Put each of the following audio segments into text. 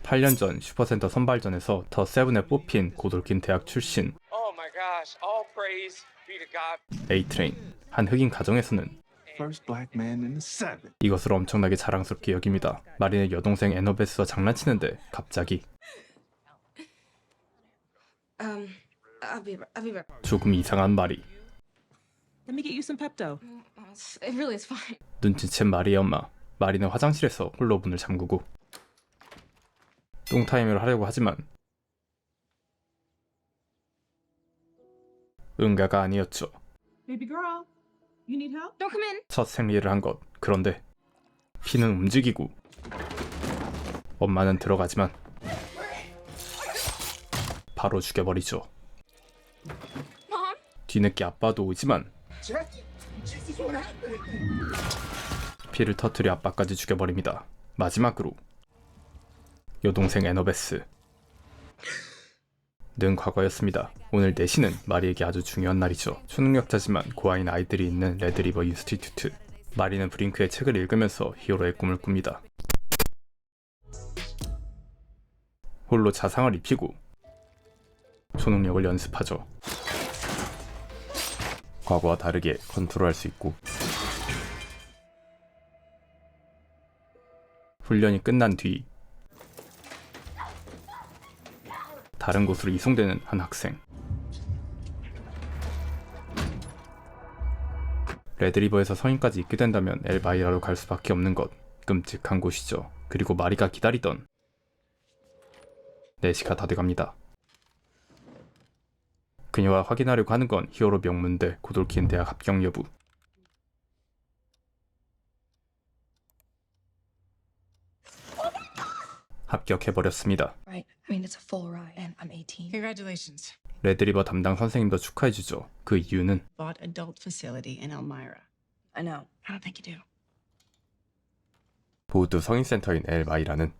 8년 전 슈퍼센터 선발전에서 더 세븐에 뽑힌 고돌킨 대학 출신 A-트레인. 한 흑인 가정에서는 이것을 엄청나게 자랑스럽게 여깁니다. 마린의 여동생 애너베스와 장난치는데 갑자기 조금 이상한 말이. 눈치챈 마리의 엄마. 마리는 화장실에서 홀로 문을 잠그고 똥타임을 하려고 하지만 응가가 아니었죠. 첫 생리를 한 것. 그런데 피는 움직이고 엄마는 들어가지만 바로 죽여버리죠. 뒤늦게 아빠도 오지만 피를 터뜨려 아빠까지 죽여버립니다. 마지막으로 여동생 애너베스. 는 과거였습니다. 오늘 4시는 마리에게 아주 중요한 날이죠. 초능력자지만 고아인 아이들이 있는 레드리버 인스티튜트. 마리는 브링크의 책을 읽으면서 히어로의 꿈을 꿉니다. 홀로 자상을 입히고 초능력을 연습하죠. 과거와 다르게 컨트롤할 수 있고. 훈련이 끝난 뒤 다른 곳으로 이송되는 한 학생. 레드리버에서 성인까지 있게 된다면 엘바이라로 갈 수밖에 없는 것. 끔찍한 곳이죠. 그리고 마리가 기다리던 4시가 다 돼갑니다. 그녀와 확인하려고 하는 건 히어로 명문대 고돌킨 대학 합격 여부. 합격해버렸습니다. 레드리버 담당 선생님도 축하해주죠. 그 이유는 보드 성인센터인 엘마이라는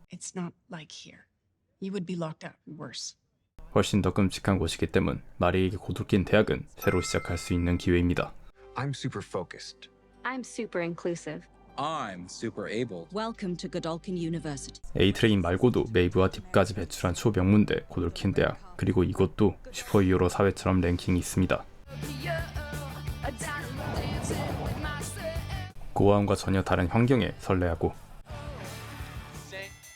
훨씬 더 끔찍한 곳이기 때문 마리에게 고돌킨 대학은 새로 시작할 수 있는 기회입니다. I'm super focused. I'm super inclusive. I'm super abled. Welcome to Godolphin University. A-트레인 말고도 메이브와 딥까지 배출한 초명문대 고돌킨 대학. 그리고 이것도 슈퍼히어로 사회처럼 랭킹이 있습니다. 고아원과 전혀 다른 환경에 설레하고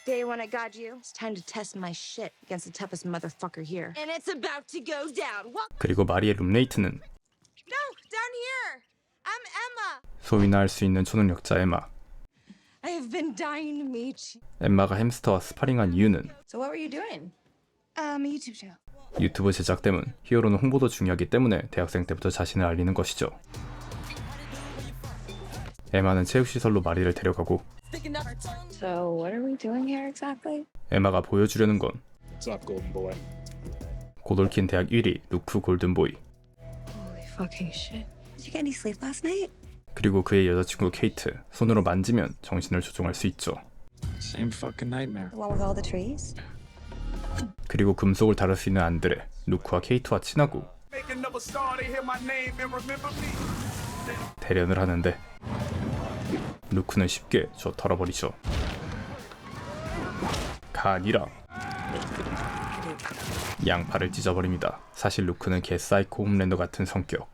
Day one I got you. It's time to test my shit against the toughest motherfucker here. And it's about to go down. What? 그리고 마리의 룸메이트는 No, down here. I'm Emma. 소위나 할 수 있는 초능력자 에마. I have been dying to meet you. 엠마가 햄스터와 스파링한 이유는 So what were you doing? YouTube channel. 유튜브 제작 때문. 히어로는 홍보도 중요하기 때문에 대학생 때부터 자신을 알리는 것이죠. 에마는 체육시설로 마리를 데려가고 So what are we doing here exactly? 에마가 보여주려는 건 What's up, golden boy? 고돌킨 대학 1위 루크 골든보이. Holy fucking shit. Did you get any sleep last night? 그리고 그의 여자친구 케이트. 손으로 만지면 정신을 조종할 수 있죠. Same fucking nightmare. The one with all the trees? 그리고 금속을 다룰 수 있는 안드레. 루크와 케이트와 친하고 대련을 하는데 루크는 쉽게 저 털어버리죠. 가 아니라 양팔을 찢어버립니다. 사실 루크는 개사이코 홈랜더 같은 성격.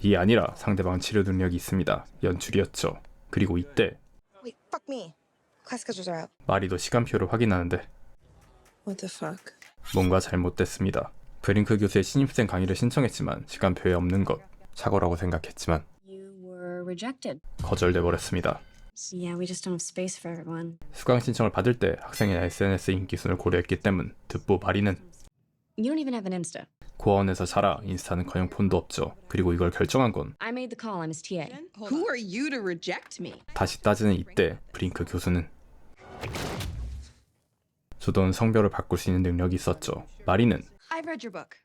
이 아니라 상대방 치료 능력이 있습니다. 연출이었죠. 그리고 이때 Wait, fuck me. Class schedules are out. 마리도 시간표를 확인하는데 What the fuck? 뭔가 잘못됐습니다. 브링크 교수의 신입생 강의를 신청했지만 시간표에 없는 것. 착오라고 생각했지만 You were rejected. 거절돼 버렸습니다. Yeah, we just don't have space for everyone. 수강 신청을 받을 때 학생의 SNS 인기순을 고려했기 때문 듣보 마리는 You don't even have an Insta. 고아원에서 자라 인스타는커녕 폰도 없죠. 그리고 이걸 결정한 건 I made the call. I'm his TA. Who are you to reject me? 다시 따지는 이때 브링크 교수는 주도는 성별을 바꿀 수 있는 능력이 있었죠. 마리는 I've read your book.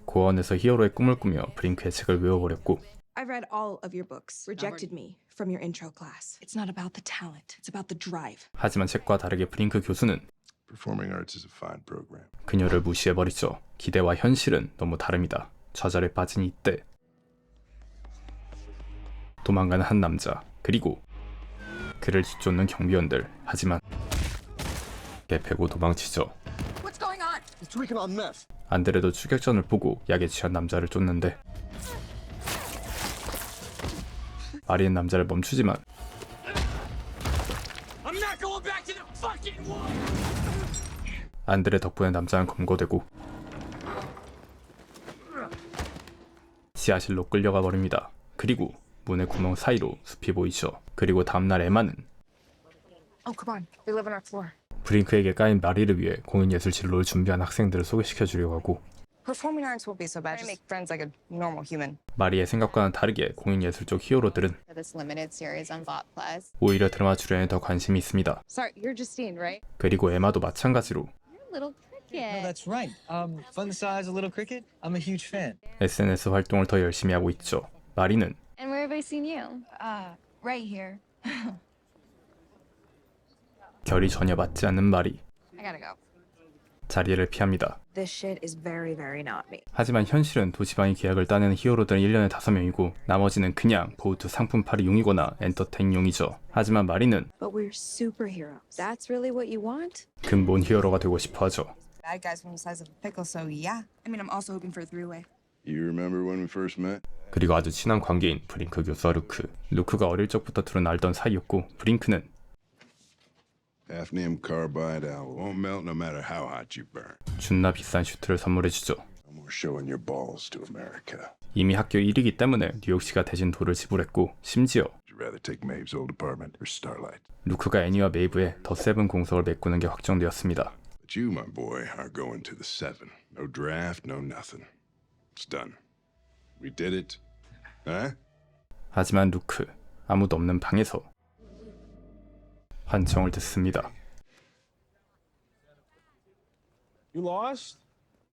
고아원에서 히어로의 꿈을 꾸며 브링크의 책을 외워버렸고 I've read all of your books. Rejected me from your intro class. It's not about the talent. It's about the drive. 하지만 책과 다르게 브링크 교수는 Performing arts is a fine program. 그녀를 무시해버리죠. 기대와 현실은 너무 다릅니다. 좌절에 빠진 이때 도망가는 한 남자 그리고 그를 뒤쫓는 경비원들. 하지만 개패고 도망치죠. What's going on? He's tweaking on meth. 안드레도 추격전을 보고 약에 취한 남자를 쫓는데 마리는 남자를 멈추지만 안드레 덕분에 남자는 검거되고 지하실로 끌려가 버립니다. 그리고 문의 구멍 사이로 숲이 보이죠. 그리고 다음날 에마는 Oh, come on. They live on our floor. 브링크에게 까인 마리를 위해 공인예술 진로를 준비한 학생들을 소개시켜 주려고 하고 Performing arts won't be so bad. Just make friends like a normal human. 마리의 생각과는 다르게 공인예술 쪽 히어로들은 for this limited series on Bot Plus. 오히려 드라마 출연에 더 관심이 있습니다. Sorry, you're Justine, right? 그리고 에마도 마찬가지로 You're a little cricket. No, that's right. Fun size, a little cricket. I'm a huge fan. SNS 활동을 더 열심히 하고 있죠. 마리는 And where have I seen you? Right here. 결이 전혀 맞지 않는 마리. I gotta go. 자리를 피합니다. This shit is very, very not me. 하지만 현실은 도시방위 계약을 따내는 히어로들은 1년에 5명이고 나머지는 그냥 보트 상품 팔이용이거나 엔터테인용이죠. 하지만 마리는 But we're superheroes. That's really what you want? 근본 히어로가 되고 싶어 하죠. Bad guys from the size of a pickle, so yeah. I mean, I'm also hoping for a three-way. You remember when we first met? 그리고 아주 친한 관계인 브링크 교수와 루크. 루크가 어릴 적부터 둘은 알던 사이였고 브링크는 Hafnium carbide alloy won't melt no matter how hot you burn. 존나 비싼 슈트를 선물해주죠. No more showing your balls to America. 이미 학교 1위기 때문에 뉴욕시가 대신 돌을 지불했고 심지어 Would you rather take Maeve's old apartment or Starlight? 루크가 애니와 메이브에 더 세븐 공석을 메꾸는 게 확정되었습니다. But you, my boy, are going to the seven. No draft, no nothing. It's done. We did it. Huh? 하지만 루크, 아무도 없는 방에서 환청을 듣습니다. You lost?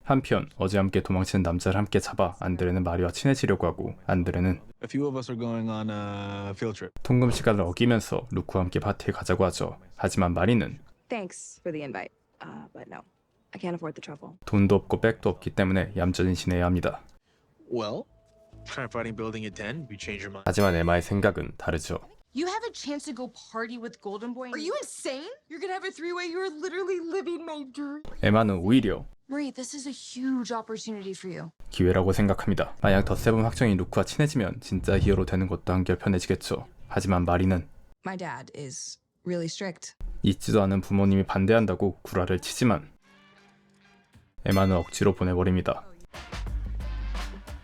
한편 어제 함께 도망친 남자를 함께 잡아 안드레는 마리와 친해지려고 하고 안드레는 A few of us are going on a field trip. 통금 시간을 어기면서 루크와 함께 파티에 가자고 하죠. 하지만 마리는 Thanks for the invite. But no, I can't afford the trouble. 돈도 없고 백도 없기 때문에 얌전히 지내야 합니다. Well, try fighting building at 10. You change your mind. 하지만 에마의 생각은 다르죠. You have a chance to go party with Golden Boy. Are you insane? You're gonna have a three-way? You're literally living my dream. 에마는 오히려 Marie, this is a huge opportunity for you. 기회라고 생각합니다. 만약 더 세븐 확정인 루크와 친해지면 진짜 히어로 되는 것도 한결 편해지겠죠. 하지만 마리는 My dad is really strict. 잊지도 않은 부모님이 반대한다고 구라를 치지만 에마는 억지로 보내버립니다.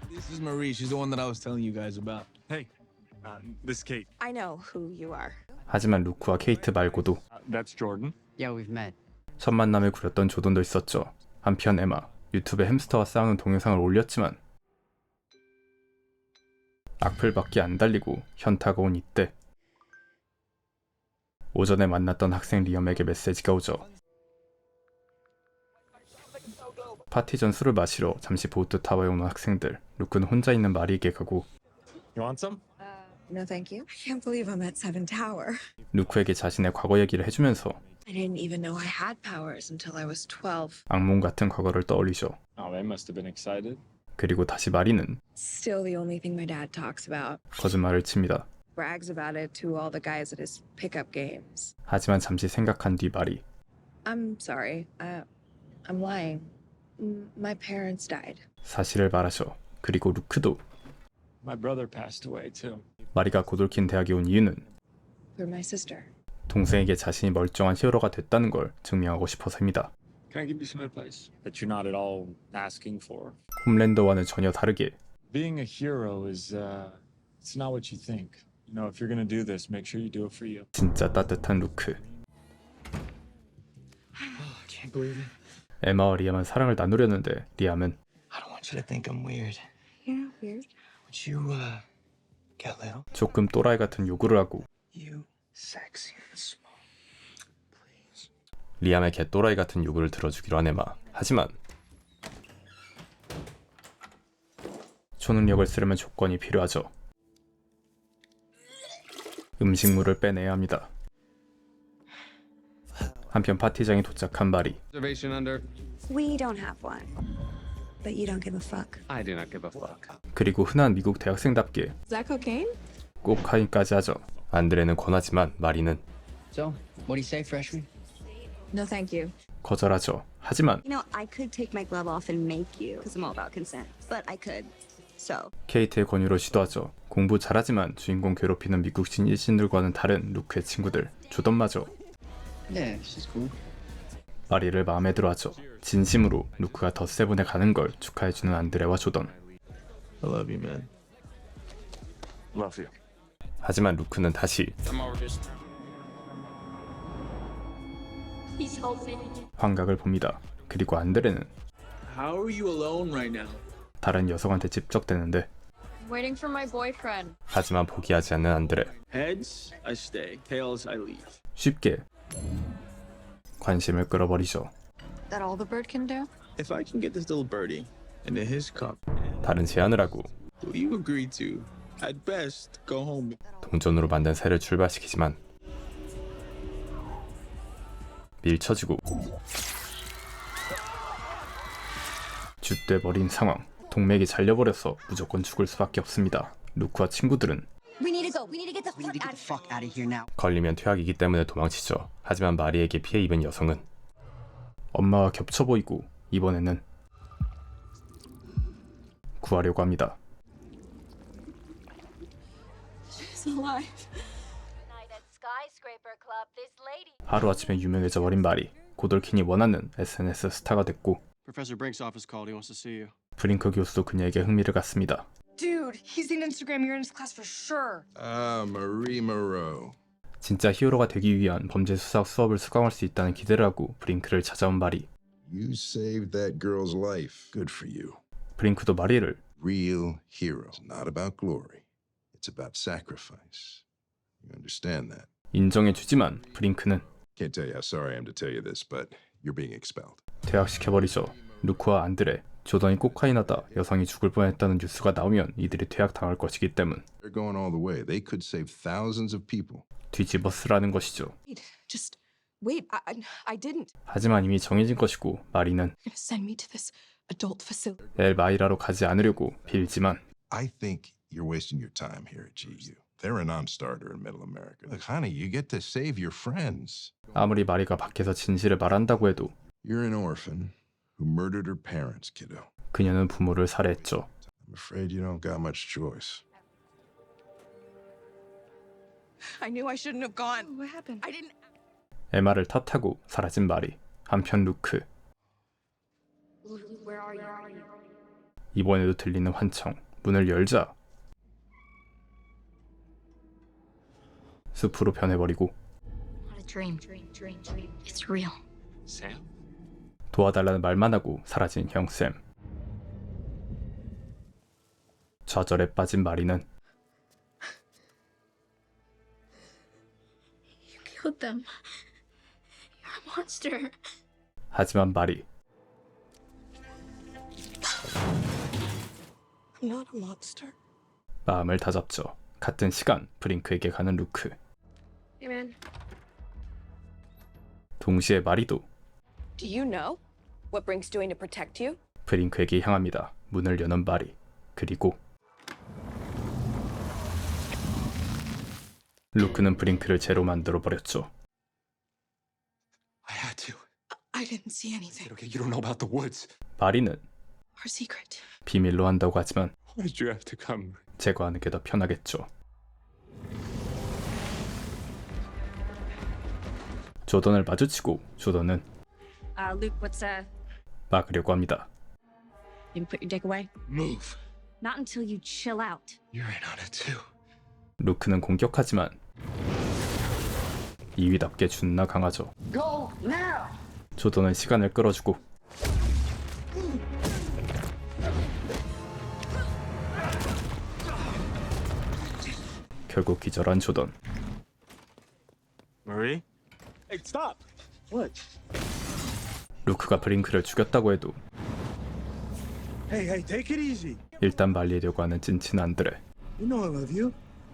This is Marie. She's the one that I was telling you guys about. Hey, this is Kate. I know who you are. 하지만 루크와 케이트 말고도 That's Jordan. Yeah, we've met. 첫 만남을 구렸던 조던도 있었죠. 한편 에마 유튜브에 햄스터와 싸우는 동영상을 올렸지만 악플밖에 안 달리고 현타가 온 이때 오전에 만났던 학생 리엄에게 메시지가 오죠. 파티 전 술을 마시러 잠시 보트 타워에 오는 학생들. 루크는 혼자 있는 마리에게 가고 You want some? No, thank you. I can't believe I'm at Seven Tower. 루크에게 자신의 과거 얘기를 해주면서 I didn't even know I had powers until I was 12. 악몽 같은 과거를 떠올리죠. Oh, they must have been excited. 그리고 다시 마리는 Still the only thing my dad talks about. 거짓말을 칩니다. Brags about it to all the guys at his pickup games. 하지만 잠시 생각한 뒤 마리 I'm sorry. I'm lying. My parents died. 사실을 말하죠. 그리고 루크도 My brother passed away too. 마리가 고돌킨 대학에 온 이유는 For my sister. 동생에게 자신이 멀쩡한 히어로가 됐다는 걸 증명하고 싶어서입니다. Can I give you some advice that you're not at all asking for? 홈랜더와는 전혀 다르게 Being a hero is it's not what you think. You know, if you're gonna do this, make sure you do it for you. 진짜 따뜻한 루크. I can't believe it. 에마와 리암은 사랑을 나누려는데 리암은 I don't want you to think I'm weird. You're not weird. Would you get little? 조금 또라이 같은 요구를 하고 You sexy and small. Please. 리암의 개또라이 같은 요구를 들어주기로 한 에마. 하지만 초능력을 쓰려면 조건이 필요하죠. 음식물을 빼내야 합니다. 한편 파티장에 도착한 마리. Reservation under. We don't have one. But you don't give a fuck. I do not give a fuck. 그리고 흔한 미국 대학생답게 Is that cocaine? 코카인까지 하죠. 안드레는 권하지만 마리는 So, what do you say, freshman? No, thank you. 거절하죠. 하지만 You know, I could take my glove off and make you, because I'm all about consent. But I could. So. 케이트의 권유로 시도하죠. 공부 잘하지만 주인공 괴롭히는 미국신 일진들과는 다른 루크의 친구들 조던마저 Yeah, she's cool. 마리를 마음에 들어하죠. 진심으로 루크가 덧세븐에 가는 걸 축하해주는 안드레와 조던. I love you, man. Love you. 하지만 루크는 다시 환각을 봅니다. 그리고 안드레는 How are you alone right now? 다른 여성한테 집적되는데 Waiting for my boyfriend. 하지만 포기하지 않는 안드레. Heads, I stay. Tails, I leave. 쉽게 관심을 끌어버리죠. That all the bird can do? If I can get this little birdie into his cup, 다른 제안을 하고 will you agree to, at best, go home? 동전으로 만든 새를 출발시키지만 밀쳐지고 쥐돼버린 상황. 동맥이 잘려버려서 무조건 죽을 수밖에 없습니다. 루크와 친구들은 We need to go. We need to get the We need to get the fuck out of here now. 걸리면 퇴학이기 때문에 도망치죠. 하지만 마리에게 피해 입은 여성은 엄마와 겹쳐 보이고 이번에는 구하려고 합니다. 하루아침에 유명해져 버린 마리. 고돌킨이 원하는 SNS 스타가 됐고 Professor Brink's office called. He wants to see you. 브링크 교수도 그녀에게 흥미를 갖습니다. Dude, he's seen Instagram. You're in his class for sure. Marie Moreau. 진짜 히어로가 되기 위한 범죄 수사 수업을 수강할 수 있다는 기대를 하고 브링크를 찾아온 마리. You saved that girl's life. Good for you. 브링크도 마리를 Real heroes. Not about glory. It's about sacrifice. You understand that? 인정해주지만 브링크는 Can't tell you how sorry I am to tell you this, but you're being expelled. 퇴학시켜버리죠. 루크와 안드레, 조던이 코카인하다 여성이 죽을 뻔했다는 뉴스가 나오면 이들이 퇴학당할 것이기 때문 They're going all the way. They could save thousands of people. 뒤집어 쓰라는 것이죠. Just wait. I didn't. 하지만 이미 정해진 것이고 마리는 You're gonna send me to this adult facility. 엘마이라로 가지 않으려고 빌지만 I think you're wasting your time here at GU. They're a non-starter in Middle America. Look, honey, you get to save your friends. 아무리 마리가 밖에서 진실을 말한다고 해도 You're an orphan who murdered her parents, kiddo. 그녀는 부모를 살해했죠. I'm afraid you don't got much choice. I knew I shouldn't have gone. What happened? I didn't. 에마를 탓하고 사라진 마리. 한편 루크. 이번에도 들리는 환청. 문을 열자 숲으로 변해버리고 What a dream. It's real. Sam? 도와달라는 말만 하고 사라진 형쌤. 좌절에 빠진 마리는 You killed them. You're a monster. 하지만 마리 I'm not a monster. 마음을 다잡죠. 같은 시간 브링크에게 가는 루크. Hey, man. 동시에 마리도 Do you know what Brink's doing to protect you? 브링크에게 향합니다. 문을 여는 마리. 그리고 루크는 브링크를 제로 만들어버렸죠. I had to. I didn't see anything. Okay, you don't know about the woods. 마리는 Our secret. 비밀로 한다고 하지만 Why did you have to come? 제거하는 게 더 편하겠죠. 조던을 마주치고 조던은 Luke, what's 막으려고 합니다. You put your dick away? Move. Not until you chill out. You're in on it too. 루크는 공격하지만 이위답게 존나 강하죠. Go now. 조던은 시간을 끌어주고 결국 기절한 조던. Marie? Hey, stop! What? 루크가 브링크를 죽였다고 해도 Hey, take it easy. 일단 말리려고 하는 찐친 안드레. You know I love you.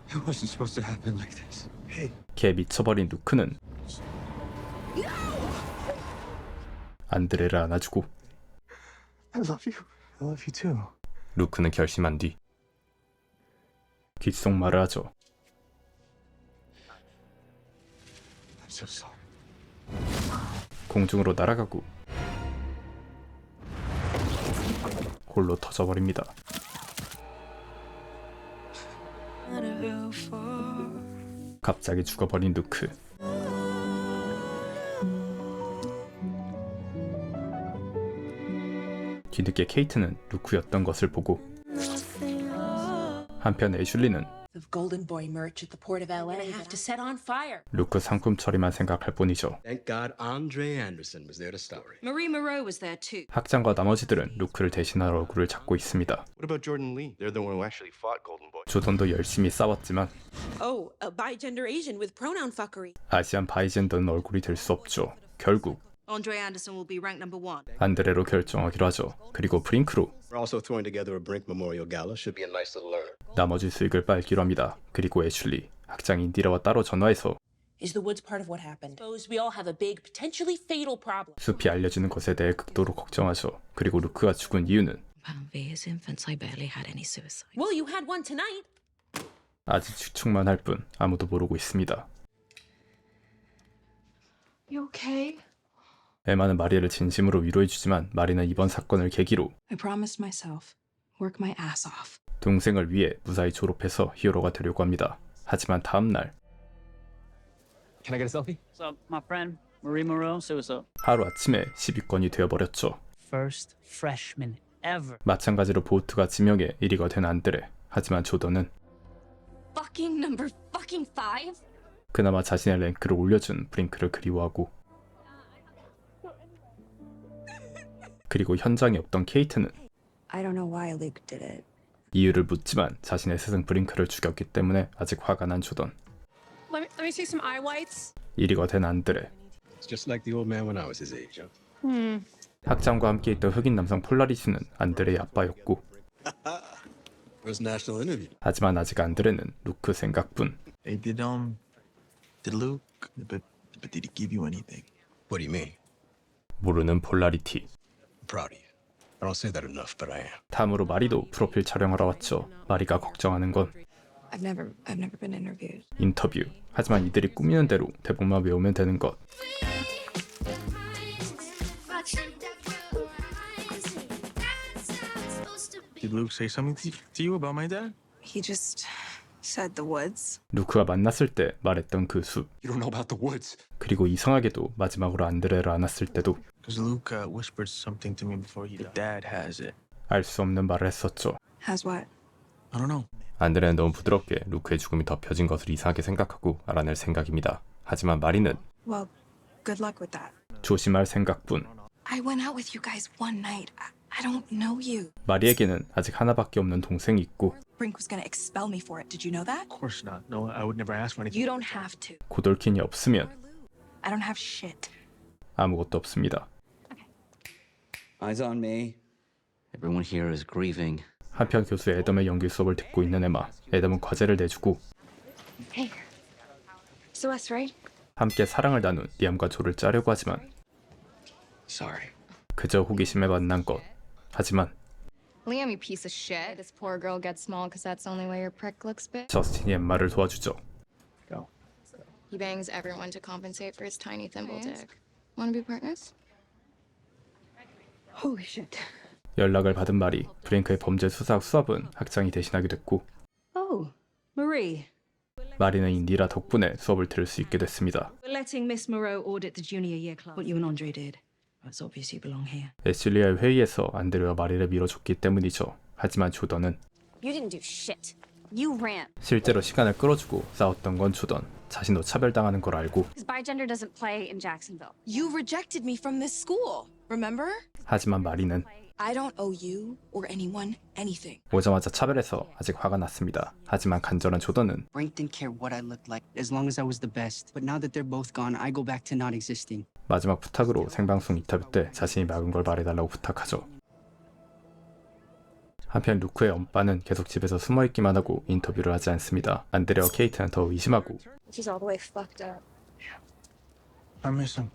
It wasn't supposed to happen like this. Hey. 걔 미쳐버린 루크는 안드레를 안아주고 I love you. I love you too. 루크는 결심한 뒤 귓속말을 하죠. I'm so sorry. 공중으로 날아가고 홀로 터져버립니다. 갑자기 죽어버린 루크. 뒤늦게 케이트는 루크였던 것을 보고 한편 애슐리는 The Golden Boy merch at the port of LA. I have to set on fire. 루크 상품 처리만 생각할 뿐이죠. Thank God Andre Anderson was there to stop it. Marie Moreau was there too. 학장과 나머지들은 루크를 대신할 얼굴을 잡고 있습니다. What about Jordan Lee? They're the one who actually fought Golden Boy. 조던도 열심히 싸웠지만 Oh, a bi-gender Asian with pronoun fuckery. 아시안 바이젠더는 얼굴이 될 수 없죠. 결국 Andre Anderson will be ranked number 1. 안드레로 결정하기로 하죠. 그리고 브링크로 We're also throwing together a Brink Memorial Gala. Should be a nice little earner. 나머지 수익을 빨기로 합니다. 그리고 애슐리, 학장 인디라와 따로 전화해서 Is the woods part of what happened? Suppose we all have a big, potentially fatal problem. 숲이 알려지는 것에 대해 극도로 걱정하죠. 그리고 루크가 죽은 이유는 Via his infants, I barely had any suicide. Well, you had one tonight. 아직 추측만 할 뿐 아무도 모르고 있습니다. You okay? 에마는 마리아를 진심으로 위로해주지만 마리는 이번 사건을 계기로 I promised myself, work my ass off. 동생을 위해 무사히 졸업해서 히어로가 되려고 합니다. 하지만 다음날 Can I get a selfie? What's up, my friend? Marie Moreau, say what's up. 하루아침에 10위권이 되어버렸죠. First freshman ever. 마찬가지로 보트가 지명에 1위가 된 안드레. 하지만 조던은 Fucking number fucking 5? 그나마 자신의 랭크를 올려준 브링크를 그리워하고 그리고 현장에 없던 케이트는 I don't know why Luke did it. 이유를 묻지만 자신의 스승 브링크를 죽였기 때문에 아직 화가 난 조던. Let me see some eye whites. 1위가 된 안드레. It's just like the old man when I was his age. Huh? 학장과 함께 있던 흑인 남성 폴라리스는 안드레의 아빠였고 First national interview. 하지만 아직 안드레는 루크 생각뿐. Hey, did Luke? But did he give you anything? What do you mean? 모르는 폴라리티. I'm proud of you. I don't say that enough, but I am. 다음으로 마리도 프로필 촬영하러 왔죠. 마리가 걱정하는 건 I've never been interviewed. 인터뷰. 하지만 이들이 꾸미는 대로 대본만 외우면 되는 것. Did Luke say something to you about my dad? He just said the woods. 루크가 만났을 때 말했던 그 숲. You don't know about the woods. 그리고 이상하게도 마지막으로 안드레를 안았을 때도 Because Luke whispered something to me before he died. Dad has it. 알 수 없는 말을 했었죠. Has what? I don't know. 안드레는 너무 부드럽게 루크의 죽음이 덮여진 것을 이상하게 생각하고 알아낼 생각입니다. 하지만 마리는 Well, good luck with that. 조심할 생각뿐. I went out with you guys one night. I don't know you. 마리에게는 아직 하나밖에 없는 동생이 있고 Brink was gonna expel me for it. Did you know that? Of course not. No, I would never ask for anything. You don't have to. 고돌킨이 없으면 I don't have shit. 아무것도 없습니다. Eyes on me. Everyone here is grieving. 한편 교수 애덤의 연기 수업을 듣고 있는 에마. 애덤은 과제를 내주고 Hey, it's Wes, right? 함께 사랑을 나눈 리암과 조를 짜려고 하지만 Sorry. 그저 호기심에 만난 것. 하지만 Liam, you piece of shit. This poor girl gets small because that's the only way your prick looks big. 저스틴이 엠마를 도와주죠. He bangs everyone to compensate for his tiny thimble dick. Want to be partners? Holy shit. 연락을 받은 마리. 브링크의 범죄 수사 수업은 학장이 대신하게 됐고 Oh, Marie. 마리는 인디라 덕분에 수업을 들을 수 있게 됐습니다. We're letting Miss Moreau audit the junior year class. What you and Andre did. That's obvious you belong here. 애슐리아의 회의에서 안드레와 마리를 밀어줬기 때문이죠. 하지만 조던은 You didn't do shit. You ran. 실제로 시간을 끌어주고 싸웠던 건 조던. 자신도 차별당하는 걸 알고 Because bigender doesn't play in Jacksonville. You rejected me from this school. Remember? 하지만 마리는 I don't owe you or anyone anything. 오자마자 차별해서 아직 화가 났습니다. 하지만 간절한 조던은 Brink didn't care what I looked like as long as I was the best. But now that they're both gone, I go back to not existing. 마지막 부탁으로 생방송 인터뷰 때 자신이 막은 걸 말해달라고 부탁하죠. 한편 루크의 엄빠는 계속 집에서 숨어있기만 하고 인터뷰를 하지 않습니다. 안드레와 케이트는 더 의심하고 She's all the way fucked up. I miss him.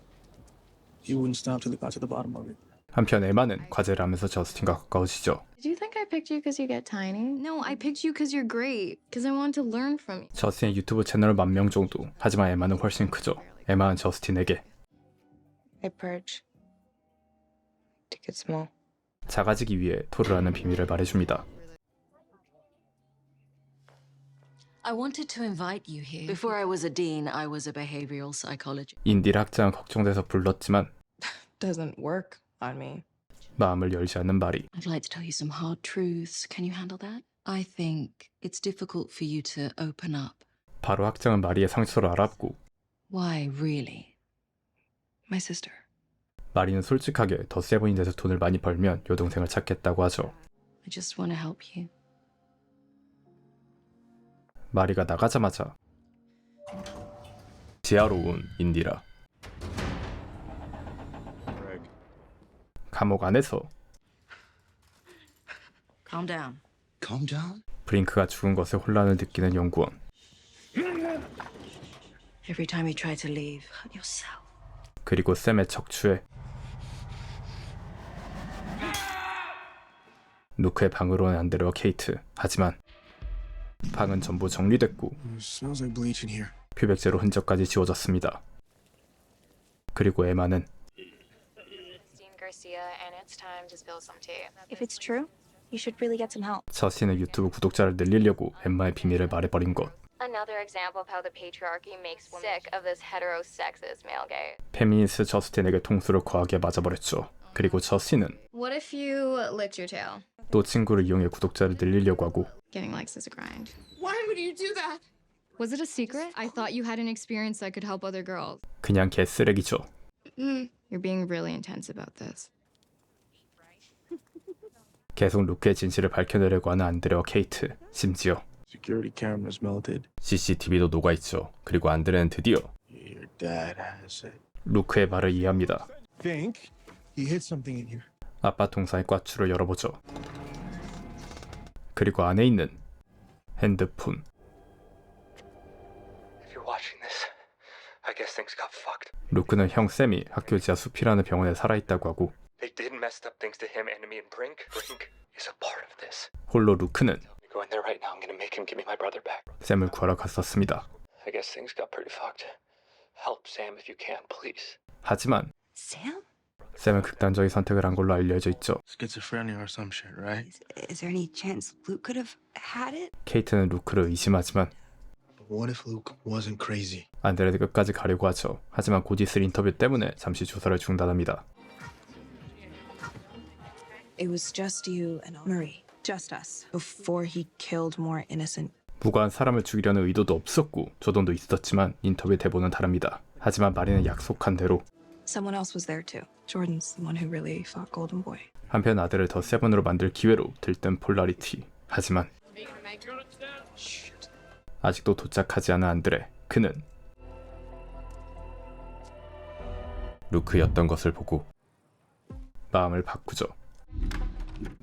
He wouldn't stop till he got to the bottom of it. 한편 에마는 과제를 하면서 저스틴과 가까워지죠. Did you think I picked you because you get tiny? No, I picked you because you're great. Because I want to learn from you. 저스틴의 유튜브 채널은 10,000명 정도. 하지만 에마는 훨씬 크죠. 에마는 저스틴에게 I purge. To get small. 작아지기 위해 토를 하는 비밀을 말해줍니다. I wanted to invite you here. Before I was a dean, I was a behavioral psychologist. 인디라 학장은 걱정돼서 불렀지만 Doesn't work on me. 마음을 열지 않는 마리. I'd like to tell you some hard truths. Can you handle that? I think it's difficult for you to open up. 바로 학장은 마리의 상처를 알았고 Why, really? My sister. 마리는 솔직하게 더 세븐인데서 돈을 많이 벌면 여동생을 찾겠다고 하죠. I just want to help you. 마리가 나가자마자 지하로 온 인디라. 감옥 안에서 Calm down. Calm down? 브링크가 죽은 것에 혼란을 느끼는 연구원. Every time you try to leave, hurt yourself. 그리고 샘의 척추에 루크의 방으로 온 안드레와 케이트. 하지만 방은 전부 정리됐고 Smells like bleach in here. 표백제로 흔적까지 지워졌습니다. 그리고 에마는 Garcia, and it's time to spill some tea. If it's true, you should really get some help. 저스틴의 유튜브 구독자를 늘리려고 엠마의 비밀을 말해버린 것. Another example of how the patriarchy makes women sick of this heterosexist male gaze. 페미니스트 저스틴에게 통수를 거하게 맞아버렸죠. 그리고 저스틴은 What if you licked your tail? 또 친구를 이용해 구독자를 늘리려고 하고 Getting likes is a grind. Why would you do that? Was it a secret? I thought you had an experience that could help other girls. 그냥 개쓰레기죠. You're being really intense about this. 계속 루크의 진실을 밝혀내려고 하는 안드레와 케이트. 심지어 Security cameras melted. CCTV도 녹아있죠. 그리고 안드레는 드디어 Your dad has it. 루크의 말을 이해합니다. Think he hid something in here. 아빠 동상의 꽈추를 열어보죠. 그리고 안에 있는 핸드폰. If you're watching this, I guess things got fucked. 루크는 형 샘이 학교 지하 숲이라는 병원에 살아있다고 하고 They did messed up things to him and to me, and Brink is a part of this. 홀로 루크는 Go in there right now. I'm gonna make him give me my brother back. 샘을 구하러 갔었습니다. I guess things got pretty fucked. Help Sam if you can, please. 하지만 Sam? 샘은 극단적인 선택을 한 걸로 알려져 있죠. Schizophrenia or some shit, right? Is there any chance Luke could have had it? 케이트는 루크를 의심하지만 But what if Luke wasn't crazy? 안드레는 끝까지 가려고 하죠. 하지만 곧 있을 인터뷰 때문에 잠시 조사를 중단합니다. It was just you and Marie. Just us. Before he killed more innocent. 무고한 사람을 죽이려는 의도도 없었고 조던도 있었지만 인터뷰 대본은 다릅니다. 하지만 마리는 약속한 대로 Someone else was there too. Jordan's the one who really fought Golden Boy. 한편 아들을 더 세븐으로 만들 기회로 들뜬 폴라리티. 하지만 아직도 도착하지 않은 안드레. 그는 루크였던 것을 보고 마음을 바꾸죠.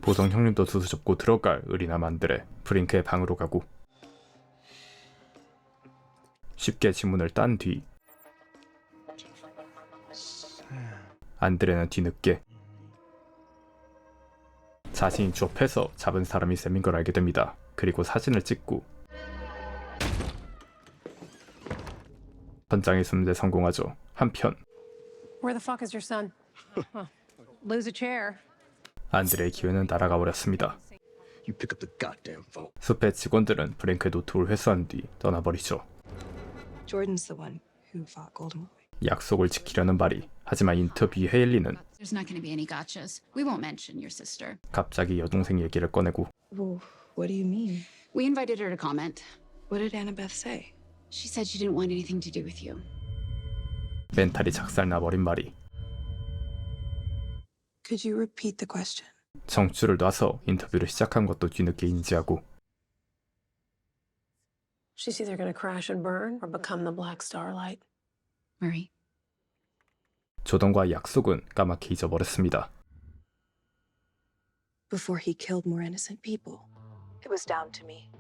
보성 형님도 두수 접고 들어갈 의리남 안드레. 브링크의 방으로 가고 쉽게 지문을 딴 뒤 안드레는 뒤늦게 자신이 주업해서 잡은 사람이 샘인 걸 알게 됩니다. 그리고 사진을 찍고 현장에 숨는 데 성공하죠. 한편 Where the fuck is your son? Lose a chair. 안드레의 기회는 날아가 버렸습니다. You pick up the goddamn phone. 숲의 직원들은 브랭크의 노트를 회수한 뒤 떠나버리죠. Jordan's the one who fought Golden Boy. 약속을 지키려는 말이. 하지만 인터뷰 헤일리는 There's not going to be any gotchas. We won't mention your sister. 갑자기 여동생 얘기를 꺼내고 Well, what do you mean? We invited her to comment. What did Annabeth say? She said she didn't want anything to do with you. 멘탈이 작살나버린 말이. Could you repeat the question? 정추를 놔서 인터뷰를 시작한 것도 뒤늦게 인지하고 She's either going to crash and burn or become the Black Starlight. Marie. 조던과의 약속은 까맣게 잊어버렸습니다. Before he killed more innocent people. It was down to me.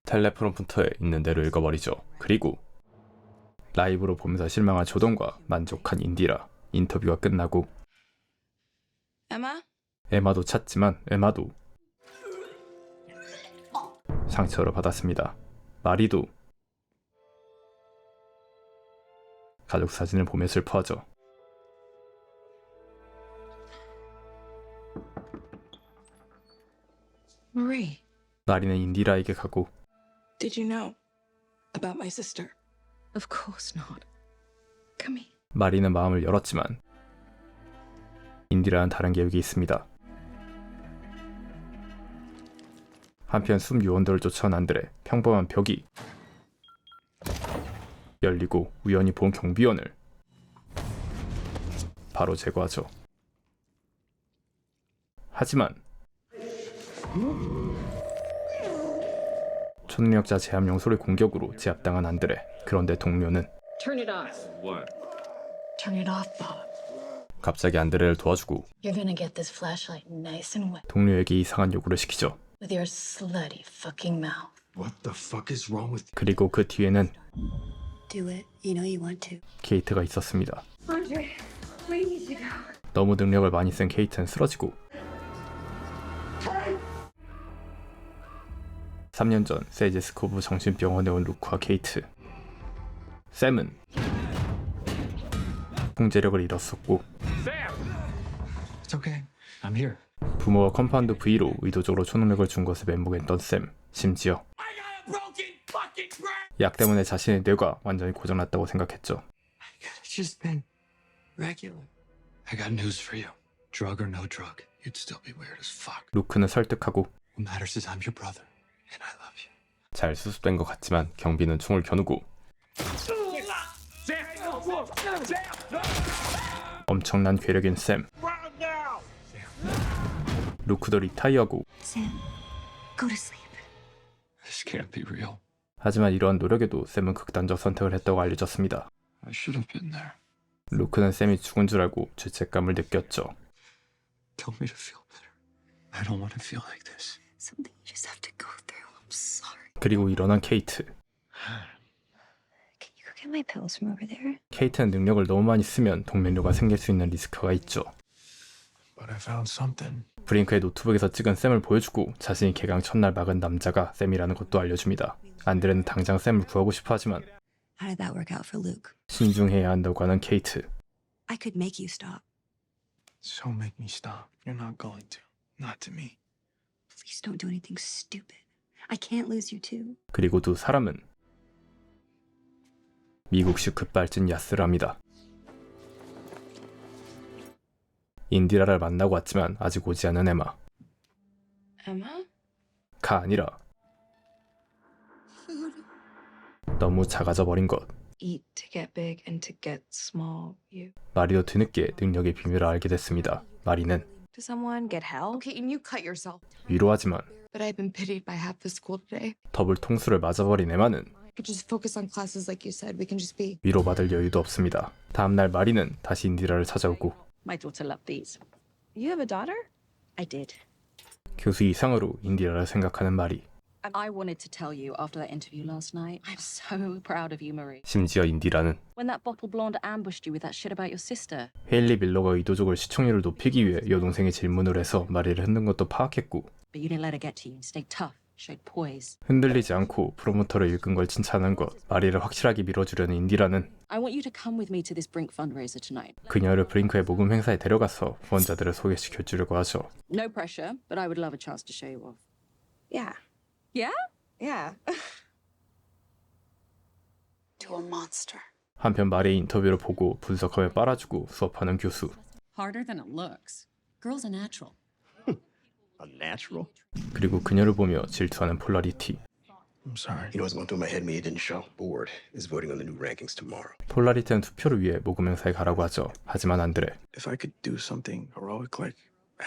텔레프롬프터에 있는 대로 읽어버리죠. 그리고 라이브로 보면서 실망한 조던과 만족한 인디라. 인터뷰가 끝나고 Emma? 에마도 찾지만 에마도 상처를 받았습니다. 마리도 가족 사진을 보며 슬퍼하죠. 마리는 인디라에게 가고 Did you know about my sister? Of course not. Come here. 마리는 마음을 열었지만 인디라는 다른 계획이 있습니다. 한편 숨 요원들을 쫓아온 안드레, 평범한 벽이 열리고 우연히 본 경비원을 바로 제거하죠. 하지만 초능력자 제압 용소의 공격으로 제압당한 안드레. 그런데 동료는 Turn it off. What? Turn it off, Bob. 갑자기 안드레를 도와주고 You're gonna get this flashlight nice and wet 동료에게 이상한 요구를 시키죠. with your slutty fucking mouth. What the fuck is wrong with 그리고 그 뒤에는 Do it. You know you want to. 케이트가 있었습니다. Andre, we need to go. 너무 능력을 많이 쓴 케이트는 쓰러지고 3년 전 세이제스코브 정신병원에 온 루크와 케이트. 샘은 통제력을 잃었었고 It's okay. I'm here. 부모와 컴파운드 V로 의도적으로 초능력을 준 것을 멘붕했던 샘. 심지어 약 때문에 자신의 뇌가 완전히 고장났다고 생각했죠. It's just been regular. I got news for you. Drug or no drug, you'd still be weird as fuck. 루크는 설득하고 What matters is I'm your brother, and I love you. 잘 수습된 것 같지만 경비는 총을 겨누고 엄청난 괴력인 샘. 루크도 리타이어하고 Sam, go to sleep. This can't be real. 하지만 이러한 노력에도 샘은 극단적 선택을 했다고 알려졌습니다. I should have been there. 루크는 샘이 죽은 줄 알고 죄책감을 느꼈죠. Tell me to feel better. I don't want to feel like this. Something you just have to go through. I'm sorry. 그리고 일어난 케이트. Can you go get my pills from over there? 케이트는 능력을 너무 많이 쓰면 동면류가 생길 수 있는 리스크가 있죠. But I found something. 브링크의 노트북에서 찍은 샘을 보여주고 자신이 개강 첫날 막은 남자가 샘이라는 것도 알려줍니다. 안드레는 당장 샘을 구하고 싶어 하지만 How did that work out for Luke? 신중해야 한다고 하는 케이트. I could make you stop. So make me stop. You're not going to. Not to me. Please don't do anything stupid. I can't lose you too. 그리고 두 사람은 미국식 급발진 야스를 합니다. 인디라를 만나고 왔지만 아직 오지 않은 에마. Emma? 가 아니라 너무 작아져 버린 것. Eat to get big and to get small. You. 마리도 뒤늦게 능력의 비밀을 알게 됐습니다. 마리는 Does someone get help? Okay, and you cut yourself. 위로하지만 But I've been pitied by half the school today. 더블 통수를 맞아버린 에마는 We could just focus on classes like you said. We can just be. 위로받을 여유도 없습니다. 다음날 마리는 다시 인디라를 찾아오고 My daughter loved these. You have a daughter? I did. 교수 이상으로 인디라를 생각하는 마리. I wanted to tell you after that interview last night. I'm so proud of you, Marie. 심지어 인디라는 When that bottle blonde ambushed you with that shit about your sister. 헤일리 밀러가 의도적으로 시청률을 높이기 위해 여동생의 질문을 해서 마리를 흔든 것도 파악했고 But you didn't let her get to you. You stayed tough. Showed poise. 흔들리지 않고 프로모터를 읽은 걸 칭찬한 것. 마리를 확실하게 밀어주려는 인디라는 I want you to come with me to this Brink fundraiser tonight. 그녀를 브링크의 모금 행사에 데려가서 후원자들을 소개시켜 주려고 하죠. No pressure, but I would love a chance to show you off. Yeah. Yeah? Yeah. To a monster. 한편 마리의 인터뷰를 보고 분석하며 빨아주고 수업하는 교수. Harder than it looks. Girls are natural. A natural? 그리고 그녀를 보며 질투하는 폴라리티. I'm sorry. You know what's going through my head? Me, it didn't show. Board is voting on the new rankings tomorrow. 폴라리티는 투표를 위해 모금 행사에 가라고 하죠. 하지만 안드레. If I could do something heroic, like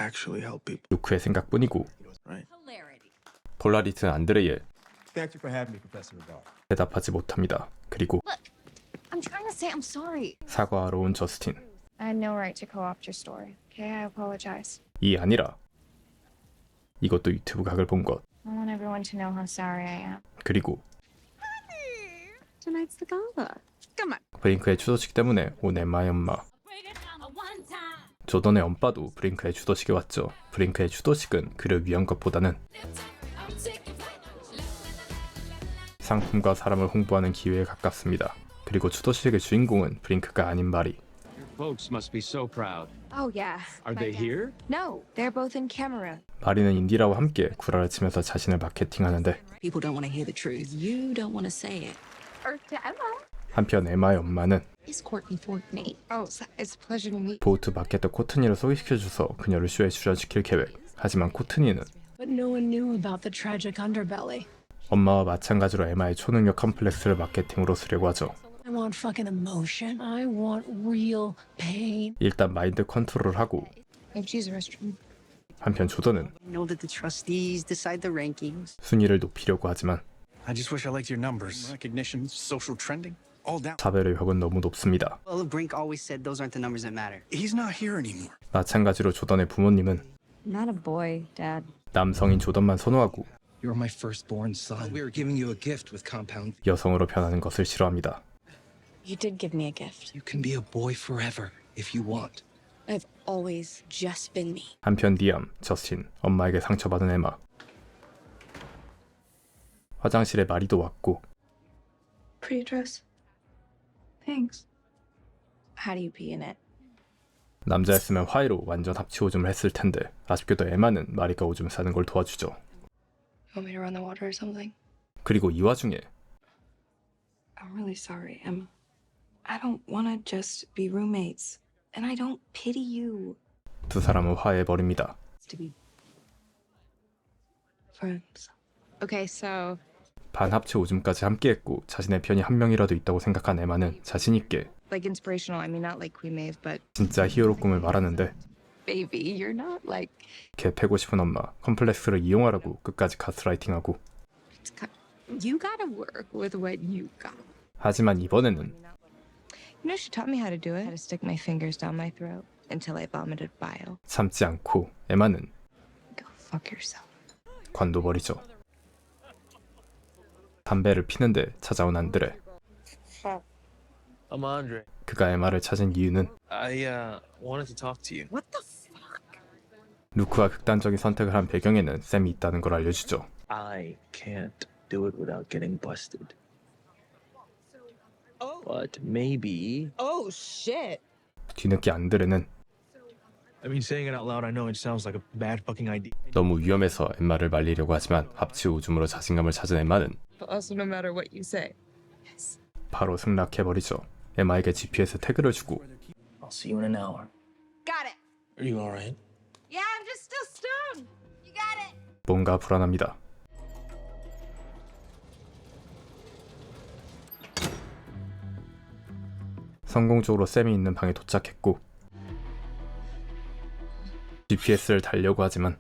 actually help people, 루크의 생각뿐이고 right? 폴라리티는 안드레의 Thank you for having me, Professor Adar. 대답하지 못합니다. 그리고 I'm trying to say I'm sorry. 사과하러 온 저스틴. I had no right to co-opt your story. Okay, I apologize. 이 아니라 이것도 유튜브 각을 본 것. I want everyone to know how sorry I am. 그리고 Tonight's the gala. Come on. 브링크의 추도식 때문에 온 엠마의 엄마. 조던의 엄빠도 브링크의 추도식에 왔죠. 브링크의 추도식은 그를 위한 것보다는 상품과 사람을 홍보하는 기회에 가깝습니다. 그리고 추도식의 주인공은 브링크가 아닌 마리. Folks must be so proud. Oh, yeah. Are they here? No, they're both in Cameroon. 마리는 인디라와 함께 구라를 치면서 자신을 마케팅하는데 People don't want to hear the truth. You don't want to say it. Or to Emma. 한편 에마의 엄마는 It's Courtney Fortney. Oh, it's a pleasure to meet 보우트 마켓터 코트니를 소개시켜줘서 그녀를 쇼에 출연시킬 계획. 하지만 코트니는 But no one knew about the tragic underbelly. 엄마와 마찬가지로 에마의 초능력 컴플렉스를 마케팅으로 쓰려고 하죠. I want fucking emotion. I want real pain. 일단 마인드 컨트롤을 하고 I've used the restroom. 한편 조던은 I know that the trustees decide the rankings. 순위를 높이려고 하지만 I just wish I liked your numbers. Recognition, social trending, all down. 자벨의 벽은 너무 높습니다. Well, Brink always said those aren't the numbers that matter. He's not here anymore. 마찬가지로 조던의 부모님은 Not a boy, Dad. 남성인 조던만 선호하고 You're my firstborn son. We were giving you a gift with compound. 여성으로 변하는 것을 싫어합니다. You did give me a gift. You can be a boy forever if you want. I've always just been me. 한편 리암, 저스틴, 엄마에게 상처받은 에마. 화장실에 마리도 왔고 Pretty dress. Thanks. How do you pee in it? 남자였으면 화해로 완전 합치 오줌을 했을 텐데 아쉽게도 에마는 마리가 오줌 싸는 걸 도와주죠. Want me to run the water or something? 그리고 이 와중에 I'm really sorry, Emma. I don't want to just be roommates. And I don't pity you. 두 사람은 화해해버립니다. To be friends. Okay, so 반합체 오줌까지 함께했고 자신의 편이 한 명이라도 있다고 생각한 에마는 자신있게 Like inspirational. I mean, not like Queen Maeve, but 진짜 히어로 꿈을 말하는데 baby, you're not like 개 패고 싶은 엄마 컴플렉스를 이용하라고 끝까지 가스라이팅하고 you gotta work with what you got. 하지만 이번에는 You know, she taught me how to do it. How to stick my fingers down my throat until I vomited bile. 참지 않고 에마는 Go fuck yourself. 관둬버리죠. 담배를 피는데 찾아온 안드레. I'm Andre. 그가 에마를 찾은 이유는 I wanted to talk to you. What the fuck? 루크가 극단적인 선택을 한 배경에는 샘이 있다는 걸 알려주죠. I can't do it without getting busted. But maybe. Oh shit. 뒤늦게 안드레는 I mean, saying it out loud, I know it sounds like a bad fucking idea. 너무 위험해서 엠마를 말리려고 하지만 합치 오줌으로 자신감을 찾은 엠마는 But also, no matter what you say. Yes. 바로 승낙해버리죠. 에마에게 GPS 태그를 주고 I'll see you in an hour. Got it. Are you alright? Yeah, I'm just still stoned. You got it. 뭔가 불안합니다. 성공적으로 샘이 있는 방에 도착했고 GPS를 달려고 하지만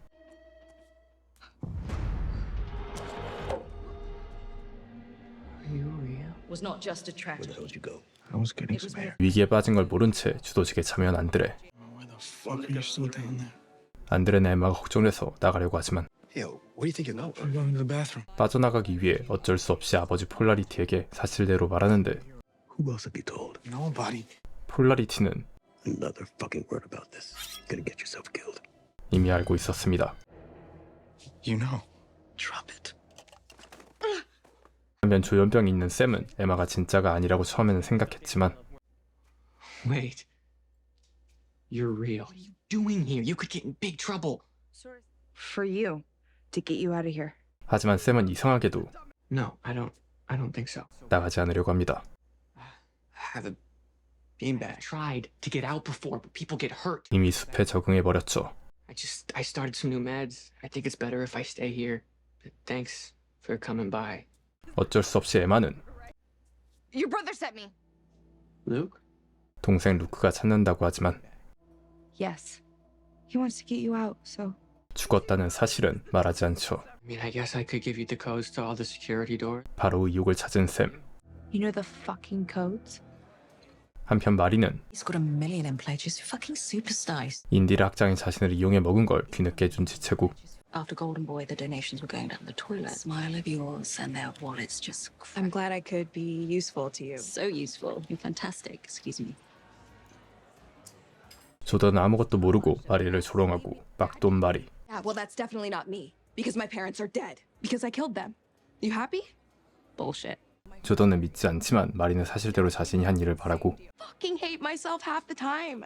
Was not just a Where the tragedy. hell did you go? I was getting some air. 위기에 빠진 걸 모른 채 주도직에 참여한 안드레. Why the fuck are you still down there? 안드레는 에마가 걱정돼서 나가려고 하지만 Yo, where do you think you're going? I'm going to the bathroom. 빠져나가기 위해 어쩔 수 없이 아버지 폴라리티에게 사실대로 말하는데 Who else have you told? Nobody. 폴라리티는 Another fucking word about this. You're gonna get yourself killed. 이미 알고 있었습니다. You know. Drop it. 반면 조현병이 있는 샘은 에마가 진짜가 아니라고 처음에는 생각했지만 Wait. You're real. What are you doing here? You could get in big trouble. For you, to get you out of here. 하지만 샘은 이상하게도 No, I don't think so. 나가지 않으려고 합니다. I have a beanbag. Tried to get out before, but people get hurt. 이미 숲에 적응해버렸죠. I started some new meds. I think it's better if I stay here. But thanks for coming by. 어쩔 수 없이 에마는 Your brother sent me. Luke? 동생 루크가 찾는다고 하지만 Yes. He wants to get you out, so. 죽었다는 사실은 말하지 않죠. I mean, I guess I could give you the codes to all the security doors. 바로 의욕을 찾은 샘. You know the fucking codes? 한편 마리는 He's got a million in pledges. Fucking superstars. 인디라 학장이 자신을 이용해 먹은 걸 뒤늦게 준 지체고 After Golden Boy, the donations were going down the toilet. Smile of yours and their wallets just. I'm glad I could be useful to you. So useful. You're fantastic. Excuse me. 조던은 아무것도 모르고 마리를 조롱하고 막돈 마리. Yeah, well, that's definitely not me. Because my parents are dead. Because I killed them. You happy? Bullshit. 조던은 믿지 않지만 마리는 사실대로 자신이 한 일을 바라고 Fucking hate myself half the time.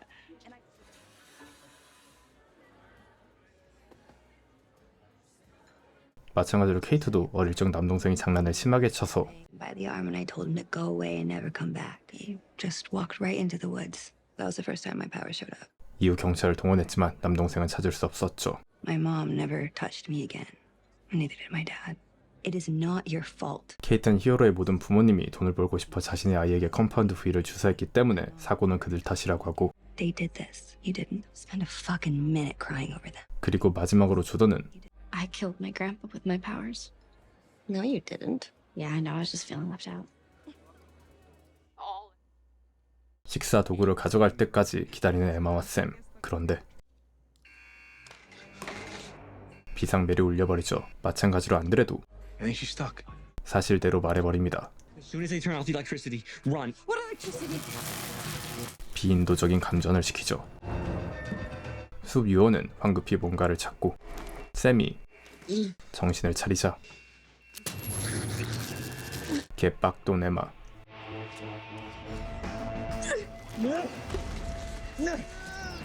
마찬가지로 케이트도 어릴 적 남동생이 장난을 심하게 쳐서 By the arm, and I told him to go away and never come back. He just walked right into the woods. That was the first time my power showed up. 이후 경찰을 동원했지만 남동생은 찾을 수 없었죠. My mom never touched me again. Neither did my dad. It is not your fault. 케이트는 히어로의 모든 부모님이 돈을 벌고 싶어 자신의 아이에게 컴파운드 부위를 주사했기 때문에 사고는 그들 탓이라고 하고 They did this. You didn't. Spend a fucking minute crying over them. 그리고 마지막으로 조던은 I killed my grandpa with my powers. No, you didn't. Yeah, I know. I was just feeling left out. 식사 도구를 가져갈 때까지 기다리는 에마와 샘. 그런데 비상벨이 울려버리죠. 마찬가지로 안드레도 I think she's stuck. 사실대로 말해버립니다. As soon as they turn off the electricity, run. What electricity? 비인도적인 감전을 시키죠. 숲 유언은 황급히 뭔가를 찾고 샘이 정신을 차리자 개빡돈 에마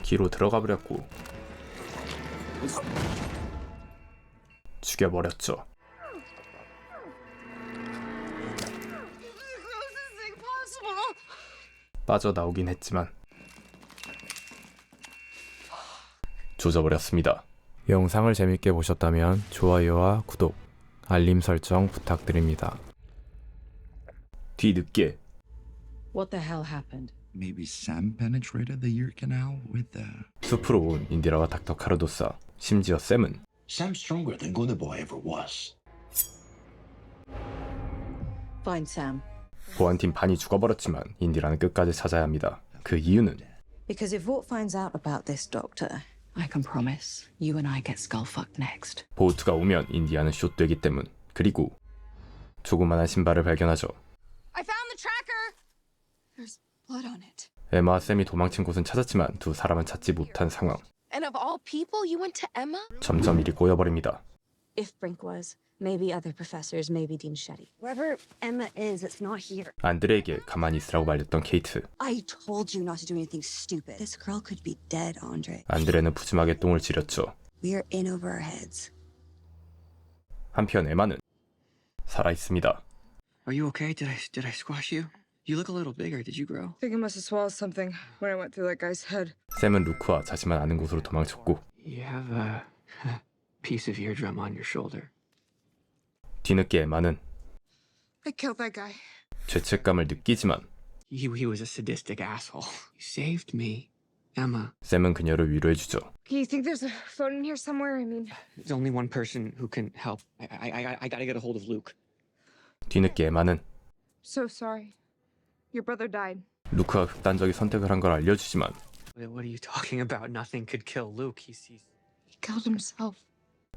귀로 들어가 버렸고 죽여버렸죠. 빠져나오긴 했지만 조져버렸습니다. 영상을 재밌게 보셨다면 좋아요와 구독, 알림 설정 부탁드립니다. 뒤늦게 What the hell happened? Maybe Sam penetrated the ear canal with the... 숲으로 온 인디라와 닥터 카르도사, 심지어 샘은 Sam's stronger than Gunnerboy ever was. Find Sam. 보안팀 반이 죽어버렸지만 인디라는 끝까지 찾아야 합니다. 그 이유는 Because if Vought finds out about this doctor, I can promise you and I get skull-fucked next. 보우트가 오면 인디아는 숏되기 때문. 그리고 조그만한 신발을 발견하죠. I found the tracker. There's blood on it. 에마와 샘이 도망친 곳은 찾았지만 두 사람은 찾지 못한 상황. And of all people, you went to Emma? 점점 일이 꼬여버립니다. If Brink was, maybe other professors, maybe Dean Shetty. Wherever Emma is, it's not here. 안드레에게 가만히 있으라고 말렸던 케이트. I told you not to do anything stupid. This girl could be dead, Andre. 안드레는 푸짐하게 똥을 지렸죠. We are in over our heads. 한편 에마는 살아있습니다. Are you okay? Did I squash you? You look a little bigger. Did you grow? I think I must have swallowed something when I went through that guy's head. 샘은 루크와 자신만 아는 곳으로 도망쳤고 You have a piece of eardrum on your shoulder. 뒤늦게 에마는 I killed that guy. 죄책감을 느끼지만 He was a sadistic asshole. You saved me, Emma. 샘은 그녀를 위로해주죠. Do you think there's a phone in here somewhere? I mean, There's only one person who can help. I gotta get a hold of Luke. 뒤늦게 에마는 so sorry. Your brother died. 루크가 극단적인 선택을 한 걸 알려주지만 What are you talking about? Nothing could kill Luke. He's He killed himself.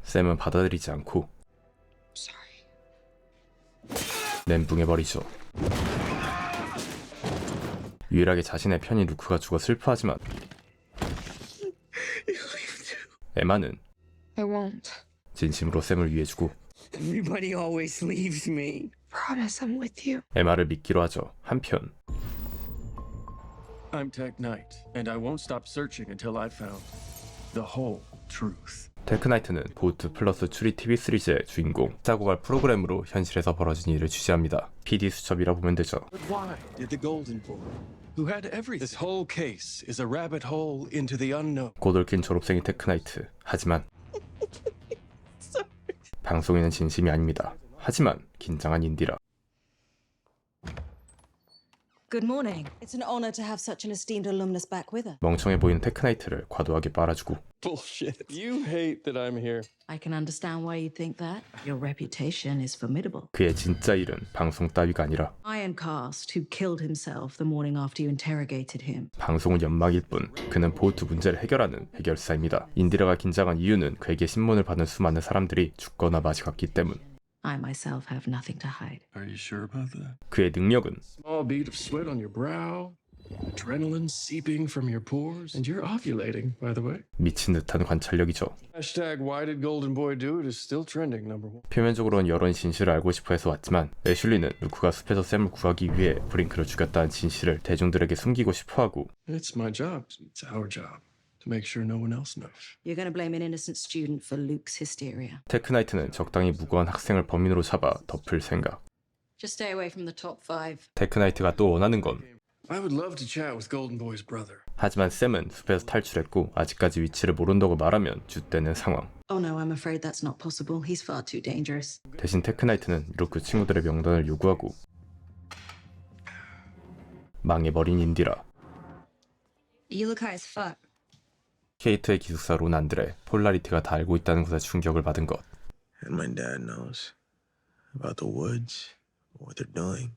샘은 받아들이지 않고 Sorry. 멘붕해버리죠. 유일하게 자신의 편인 루크가 죽어 슬퍼하지만 에마는 I won't. 진심으로 샘을 위해주고 Everybody always leaves me. Promise I'm with you. 에마를 믿기로 하죠. 한편 I'm Tech Knight, and I won't stop searching until I've found the whole truth. 테크나이트는 보우트 플러스 추리 TV 시리즈의 주인공, 짜고 갈 프로그램으로 현실에서 벌어진 일을 취재합니다. PD 수첩이라 보면 되죠. But why did the Golden Boy, who had everything? This whole case is a rabbit hole into the unknown. 곧 얽힌 졸업생이 테크나이트. 하지만 방송에는 진심이 아닙니다. 하지만 긴장한 인디라. Good morning. It's an honor to have such an esteemed alumnus back with her. 멍청해 보이는 테크나이트를 과도하게 빨아주고 Bullshit. You hate that I'm here. I can understand why you think that. Your reputation is formidable. 그의 진짜 일은 방송 따위가 아니라 Ironcast, who killed himself the morning after you interrogated him. 방송은 연막일 뿐 그는 보우트 문제를 해결하는 해결사입니다. 인디라가 긴장한 이유는 그에게 신문을 받는 수많은 사람들이 죽거나 마시갔기 때문. I myself have nothing to hide. Are you sure about that? 그의 능력은 Small bead of sweat on your brow. Adrenaline seeping from your pores, and you're ovulating, by the way. 미친 듯한 관찰력이죠. Hashtag why did Golden Boy do it is still trending number one. 표면적으로는 여러 진실을 알고 싶어 해서 왔지만 애슐리는 루크가 숲에서 샘을 구하기 위해 브링크를 죽였다는 진실을 대중들에게 숨기고 싶어하고 It's my job. It's our job to make sure no one else knows. You're gonna blame an innocent student for Luke's hysteria. 테크나이트는 적당히 무고한 학생을 범인으로 잡아 덮을 생각. Just stay away from the top 5. 테크나이트가 또 원하는 건 I would love to chat with Golden Boy's brother. 하지만 샘은 숲에서 탈출했고 아직까지 위치를 모른다고 말하면 쭌되는 상황. Oh no, I'm afraid that's not possible. He's far too dangerous. 대신 테크나이트는 루크 친구들의 명단을 요구하고 망해버린 인디라. You look high as fuck. 케이트의 기숙사 론 안드레, 폴라리티가 다 알고 있다는 것에 충격을 받은 것. And my dad knows about the woods, what they're doing.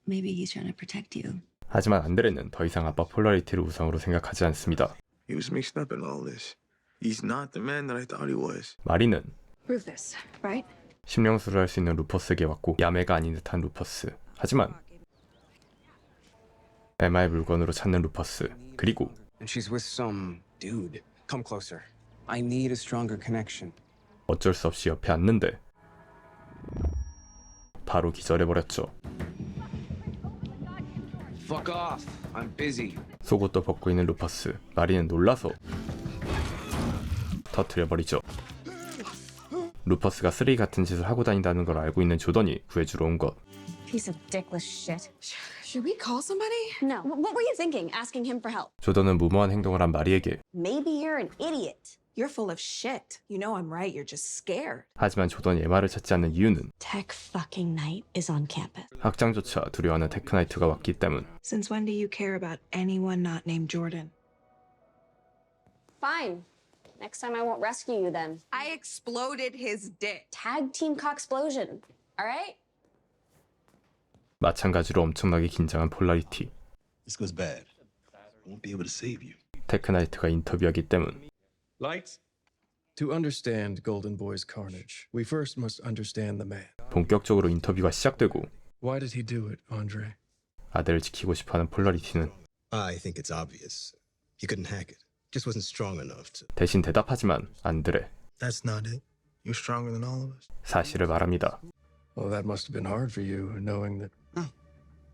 Maybe he's trying to protect you. 하지만 안드레는 더 이상 아빠 폴라리티를 우상으로 생각하지 않습니다. He was mixed up in all this. He's not the man that I thought he was. 마리는 Rufus, right? 심령술을 할 수 있는 루퍼스에게 왔고 야매가 아닌 듯한 루퍼스. 하지만 에마의 물건으로 찾는 루퍼스. 그리고 And she's with some dude. Come closer. I need a stronger connection. 어쩔 수 없이 옆에 앉는데 바로 기절해버렸죠. Fuck off. I'm busy. 속옷도 벗고 있는 루퍼스. 마리는 놀라서 터뜨려버리죠. 루퍼스가 쓰레기 같은 짓을 하고 다닌다는 걸 알고 있는 조던이 구해주러 온 것. Piece of dickless shit. Should we call somebody? No. What were you thinking? Asking him for help? 조던은 무모한 행동을 한 마리에게 Maybe you're an idiot. You're full of shit. You know I'm right. You're just scared. 하지만 조던이 에마를 찾지 않는 이유는 Tech fucking night is on campus. 학장조차 두려워하는 테크나이트가 왔기 때문. Since when do you care about anyone not named Jordan? Fine. Next time I won't rescue you then. I exploded his dick. Tag team cocksplosion. All right? 마찬가지로 엄청나게 긴장한 폴라리티. This goes bad. I won't be able to save you. 테크나이트가 인터뷰하기 때문. Lights? To understand Golden Boy's carnage, we first must understand the man. 본격적으로 인터뷰가 시작되고 Why did he do it, Andre? 아들을 지키고 싶어하는 폴라리티는 I think it's obvious. He couldn't hack it. Just wasn't strong enough to. 대신 대답하지만 안드레 That's not it. You're stronger than all of us. 사실을 말합니다. Well, that must have been hard for you, knowing that. No,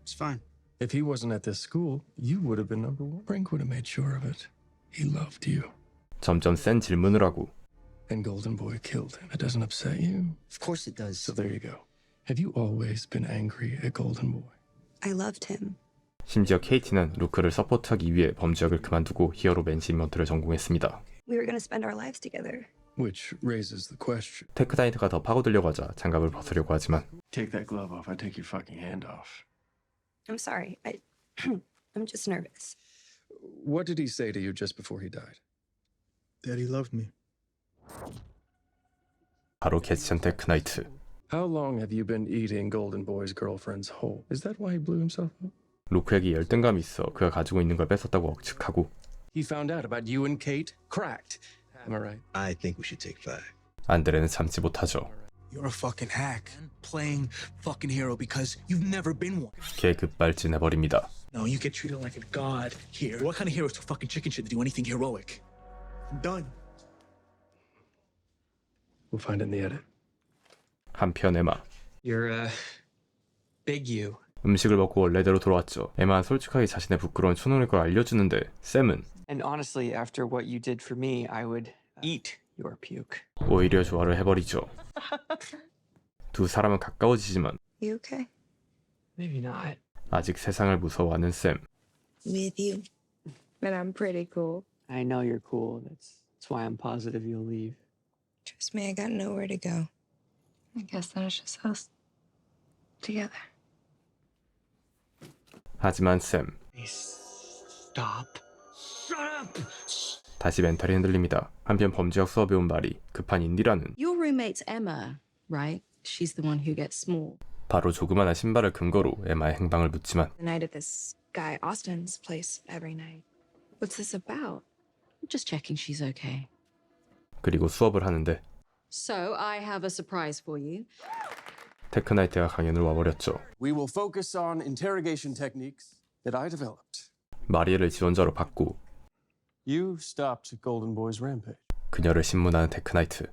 it's fine. If he wasn't at this school, you would have been number one. Brink would have made sure of it. He loved you. 점점 센 질문을 하고 And Golden Boy killed him. That doesn't upset you? Of course it does. So there you go. Have you always been angry at Golden Boy? I loved him. 심지어 케이티는 루크를 서포트하기 위해 범죄학을 그만두고 히어로 맨시먼트를 전공했습니다. We were gonna spend our lives together. Which raises the question. 테크나이트가 더 파고들려고 하자 장갑을 벗으려고 하지만 Take that glove off. I take your fucking hand off. I'm sorry. I'm just nervous. What did he say to you just before he died? That he loved me. 바로 개치한 테크나이트. How long have you been eating Golden Boy's girlfriend's whole? Is that why he blew himself up? 루크에게 열등감이 있어 그가 가지고 있는 걸 뺏었다고 억측하고 He found out about you and Kate. Cracked. Am I right? I think we should take 5. 안드레는 참지 못하죠. You're a fucking hack. Playing fucking hero because you've never been one. 걔 급발진해버립니다. No, you get treated like a god here. What kind of hero is fucking chicken shit to do anything heroic? I'm done. We'll find it in the edit. 한편 에마. You're big you. 음식을 먹고 원래대로 돌아왔죠. 에마는 솔직하게 자신의 부끄러운 초능력을 알려주는데 샘은 And honestly, after what you did for me, I would eat your puke. 오히려 조화를 해버리죠. 두 사람은 가까워지지만 You okay? Maybe not. 아직 세상을 무서워하는 샘. With you. But I'm pretty cool. I know you're cool. That's why I'm positive you'll leave. Trust me, I got nowhere to go. I guess then it's just us together. 하지만 샘 Stop. Shut up. 다시 멘탈이 흔들립니다. 한편 범죄학 수업에 온 말이 급한 인디라는 Your roommate's Emma, right? She's the one who gets small. 바로 조그마한 신발을 근거로 에마의 행방을 묻지만 The night at this guy Austin's place every night. What's this about? Just checking she's okay. 그리고 수업을 하는데 So I have a surprise for you. 테크나이트가 강연을 와버렸죠. We will focus on interrogation techniques that I developed 마리엘을 지원자로 받고 You stopped Golden Boy's rampage. 그녀를 신문하는 데크나이트.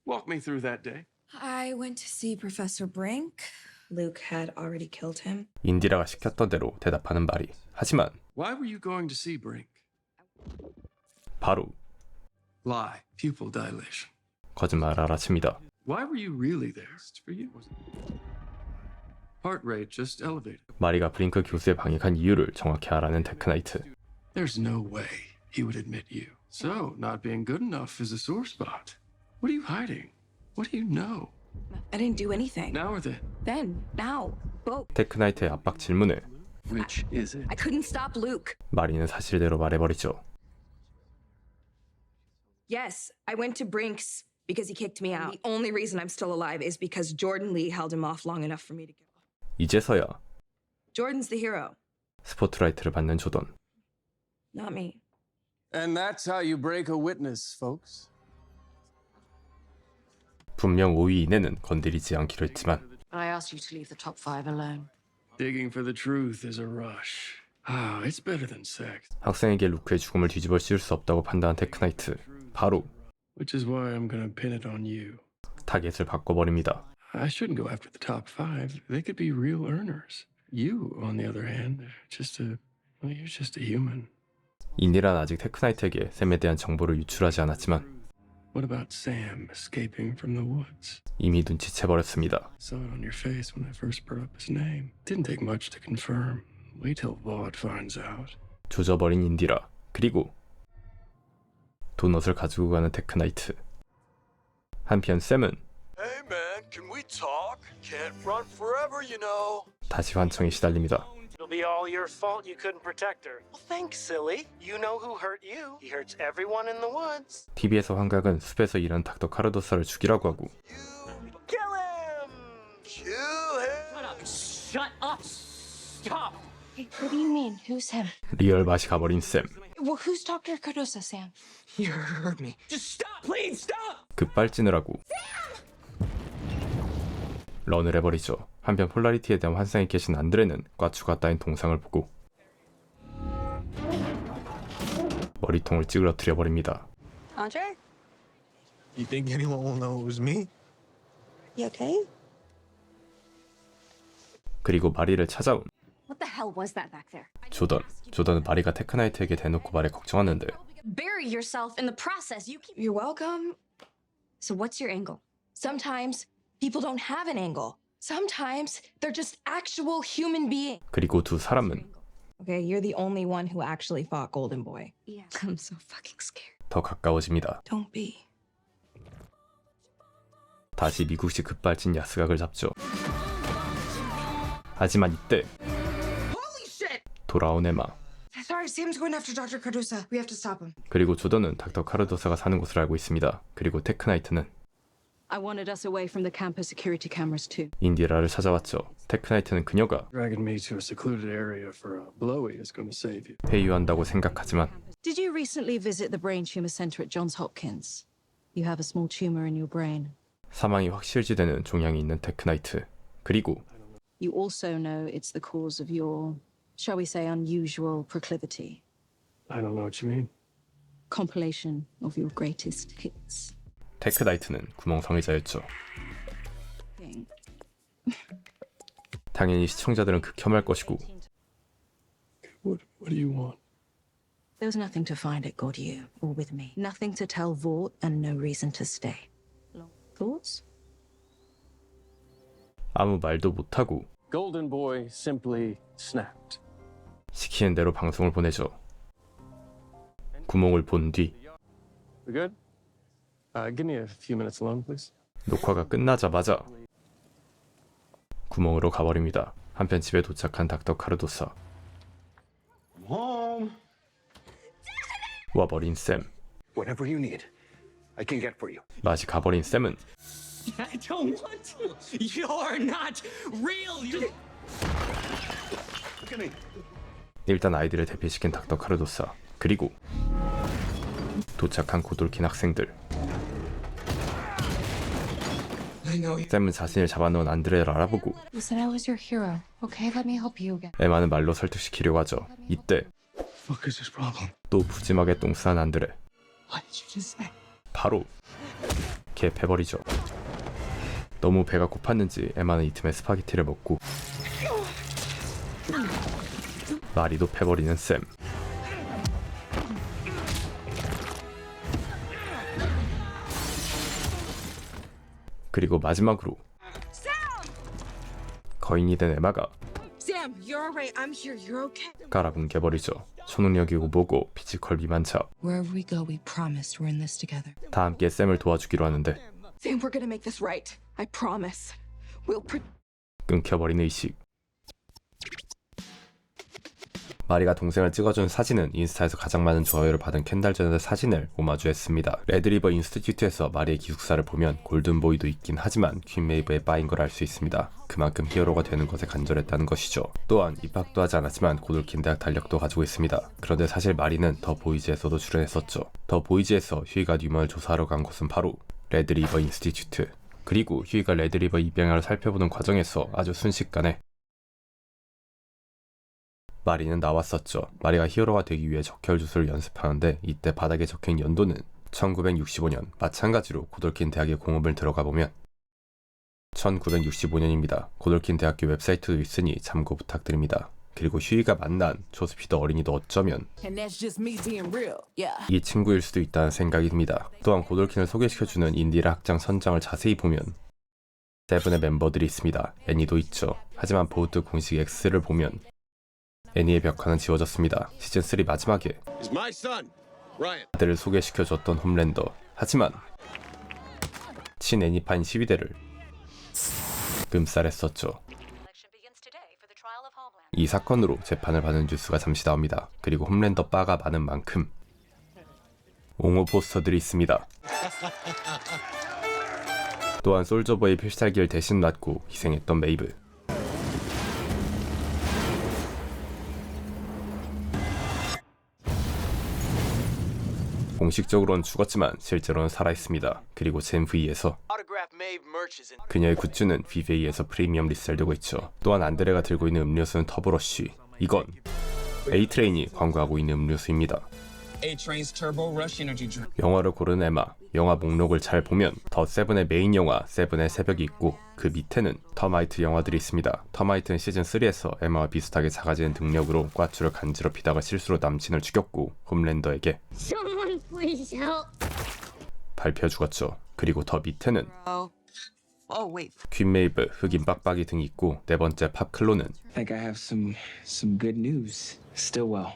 Walk me through that day. I went to see Professor Brink. Luke had already killed him. 인디라가 시켰던 대로 대답하는 마리. 하지만 Why were you going to see Brink? 바로 Lie. Pupil dilation. 거짓말을 알아챕니다. Why were you really there? For you. Heart rate just elevated. 마리가 브링크 교수의 방에 간 이유를 정확히 알아낸 데크나이트. There's no way he would admit you. So, not being good enough is a sore spot. What are you hiding? What do you know? I didn't do anything. Now or then? Then, now, both. 데크나이트의 압박 질문에 Which is it? I couldn't stop Luke. 마리는 사실대로 말해버리죠. Yes, I went to Brink's because he kicked me out. The only reason I'm still alive is because Jordan Lee held him off long enough for me to get off. 이제서야 Jordan's the hero, 스포트라이트를 받는 조던. not me. And that's how you break a witness, folks. 분명 5위 이내는 건드리지 않기로 했지만 I asked you to leave the top 5 alone. Digging for the truth is a rush. Ah, it's better than sex. 학생에게 루크의 죽음을 뒤집어 씌울 수 없다고 판단한 테크나이트. 바로 Which is why I'm gonna pin it on you. 타겟을 바꿔버립니다. I shouldn't go after the top 5. They could be real earners. You, on the other hand, you're just a human. 인디란 아직 테크나이트에게 샘에 대한 정보를 유출하지 않았지만 What about Sam escaping from the woods? 이미 눈치채버렸습니다. Saw it on your face when I first brought up his name. Didn't take much to confirm. Wait till Vaught finds out. 조져버린 인디라. 그리고 도넛을 가지고 가는 테크나이트. 한편 샘은 Hey man, can we talk? Can't run forever, you know. 다시 환청에 시달립니다. It'll be all your fault you couldn't protect her. Well, thanks, silly. You know who hurt you. He hurts everyone in the woods. TV에서 환각은 숲에서 일하는 닥터 카르도사를 죽이라고 하고 Kill him! Kill him. Shut up! Shut up! Stop! Hey, what do you mean? Who's him? 리얼 맛이 가버린 샘. Well, who's Dr. Cardosa, Sam? You heard me. Just stop! Please stop! 급발진을 하고 런을 해버리죠. 한편 폴라리티에 대한 환상에 계신 안드레는 꽈추가 따인 동상을 보고 머리통을 찌그러뜨려 버립니다. Andre? You think anyone will know it was me? You okay? 그리고 마리를 찾아온 What the hell was that back there? 조던은 마리가 테크나이트에게 대놓고 말해 걱정하는데 Bury yourself in the process. You keep. You're welcome. So what's your angle? Sometimes people don't have an angle. Sometimes they're just actual human beings. 그리고 두 사람은 Okay, you're the only one who actually fought Golden Boy. Yeah. I'm so fucking scared. 더 가까워집니다. Don't be. 다시 미국식 급발진 야스각을 잡죠. 하지만 이때 돌아온 에마. Sorry, Sam's going after Dr. Cardosa. We have to stop him. 그리고 조던은 닥터 카르도사가 사는 곳을 알고 있습니다. 그리고 테크나이트는 I wanted us away from the campus security cameras too. 인디라를 찾아왔죠. 테크나이트는 그녀가 Dragging me to a secluded area for a blowy is going to save you. 회유한다고 생각하지만 Did you recently visit the brain tumor center at Johns Hopkins? You have a small tumor in your brain. 사망이 확실시되는 종양이 있는 테크나이트. 그리고 You also know it's the cause of your, shall we say, unusual proclivity. I don't know what you mean. Compilation of your greatest hits. 테크나이트는 구멍 성애자였죠. 당연히 시청자들은 극혐할 것이고 What do you want? There was nothing to find at Gordieu or with me. Nothing to tell Vaught and no reason to stay. Thoughts? 아무 말도 못하고 Golden Boy simply snapped. 시키는 대로 방송을 보내죠. 구멍을 본 뒤 We good? Give me a few minutes alone, please. 녹화가 끝나자마자 구멍으로 가버립니다. 한편 집에 도착한 닥터 카르도사. Home. 와버린 샘. Whatever you need, I can get for you. 맛이 가버린 샘은 I don't want to. You're not real. 일단 아이들을 대피시킨 닥터 카르도사. 그리고 도착한 고돌킨 학생들. 샘은 자신을 잡아놓은 안드레를 알아보고 Listen, I was your hero. Okay, let me help you again. 에마는 말로 설득시키려고 하죠. 이때 Fuck is this problem? 또 푸짐하게 똥싼 안드레, What did you just say? 바로 개패버리죠. 너무 배가 고팠는지 에마는 이 틈에 스파게티를 먹고 마리도 패버리는 샘. 그리고 마지막으로 거인이 된 에마가 Sam, you're alright. I'm here. You're okay. 깔아뭉개버리죠. 초능력이고 뭐고 피지컬 미만차. Wherever we go, we promised we're in this together. 다 함께 샘을 도와주기로 하는데 Sam, we're gonna make this right. I promise. We'll 끊겨버린 의식. 마리가 동생을 찍어준 사진은 인스타에서 가장 많은 좋아요를 받은 켄달 제너의 사진을 오마주했습니다. 레드리버 인스티튜트에서 마리의 기숙사를 보면 골든보이도 있긴 하지만 퀸 메이브에 빠인 걸 알 수 있습니다. 그만큼 히어로가 되는 것에 간절했다는 것이죠. 또한 입학도 하지 않았지만 고돌킨 대학 달력도 가지고 있습니다. 그런데 사실 마리는 더 보이즈에서도 출연했었죠. 더 보이즈에서 휴이가 뉴먼을 조사하러 간 곳은 바로 레드리버 인스티튜트. 그리고 휴이가 레드리버 입양아를 살펴보는 과정에서 아주 순식간에 마리는 나왔었죠. 마리가 히어로가 되기 위해 적혈주술을 연습하는데 이때 바닥에 적힌 연도는 1965년. 마찬가지로 고돌킨 대학의 공업을 들어가 보면 1965년입니다. 고돌킨 대학교 웹사이트도 있으니 참고 부탁드립니다. 그리고 휴이가 만난 조스피더 어린이도 어쩌면 이 친구일 수도 있다는 생각이 듭니다. 또한 고돌킨을 소개시켜주는 인디라 학장 선장을 자세히 보면 세븐의 멤버들이 있습니다. 애니도 있죠. 하지만 보우트 공식 X를 보면 애니의 벽화는 지워졌습니다. 시즌3 마지막에 아들을 소개시켜줬던 홈랜더. 하지만 친애니파인 12대를 끔살했었죠. 이 사건으로 재판을 받는 뉴스가 잠시 나옵니다. 그리고 홈랜더 바가 많은 만큼 옹호 포스터들이 있습니다. 또한 솔저보의 필살기를 대신 맡고 희생했던 메이브. 공식적으로는 죽었지만 실제로는 살아있습니다. 그리고 젠V에서 그녀의 굿즈는 VV에서 프리미엄 리셀되고 있죠. 또한 안드레가 들고 있는 음료수는 터보러쉬. 이건 A트레인이 광고하고 있는 음료수입니다. 영화를 고른 에마. 영화 목록을 잘 보면 더 세븐의 메인 영화 세븐의 새벽이 있고 그 밑에는 터마이트 영화들이 있습니다. 터마이트는 시즌3에서 에마와 비슷하게 작아지는 능력으로 꽈추를 간지럽히다가 실수로 남친을 죽였고 홈랜더에게 밟혀 죽었죠. 그리고 더 밑에는 퀸 메이브, 흑인 빡빡이 등이 있고 네 번째 팝클로는 I think I have some good news. Stillwell.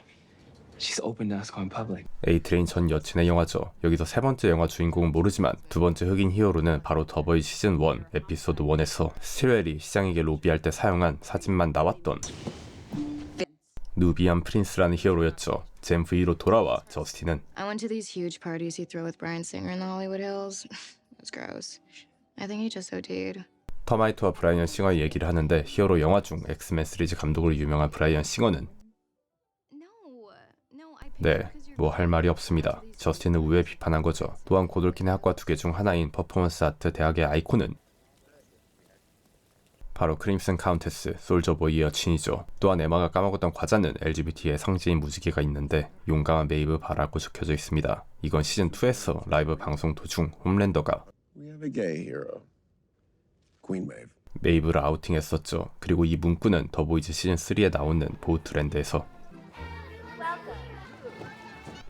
She's open to us going public. A트레인 전 여친의 영화죠. 여기서 세 번째 영화 주인공은 모르지만 두 번째 흑인 히어로는 바로 더보이즈 시즌 1 에피소드 1에서 스틸웰이 시장에게 로비할 때 사용한 사진만 나왔던 누비안 프린스라는 히어로였죠. 젠V로 돌아와 저스틴은 I went to these huge parties you throw with Bryan Singer in the Hollywood Hills. It was gross. I think he just OD'd. 터마이트와 브라이언 싱어의 얘기를 하는데 히어로 영화 중 엑스맨 시리즈 감독으로 유명한 브라이언 싱어는 네, 뭐 할 말이 없습니다. 저스틴을 우회 비판한 거죠. 또한 고돌킨의 학과 두 개 중 하나인 퍼포먼스 아트 대학의 아이콘은 바로 크림슨 카운테스, 솔저보이의 여친이죠. 또한 에마가 까먹었던 과자는 LGBT의 상징인 무지개가 있는데 용감한 메이브 바라고 적혀져 있습니다. 이건 시즌2에서 라이브 방송 도중 홈랜더가 메이브를 아우팅했었죠. 그리고 이 문구는 더보이즈 시즌3에 나오는 보우트랜드에서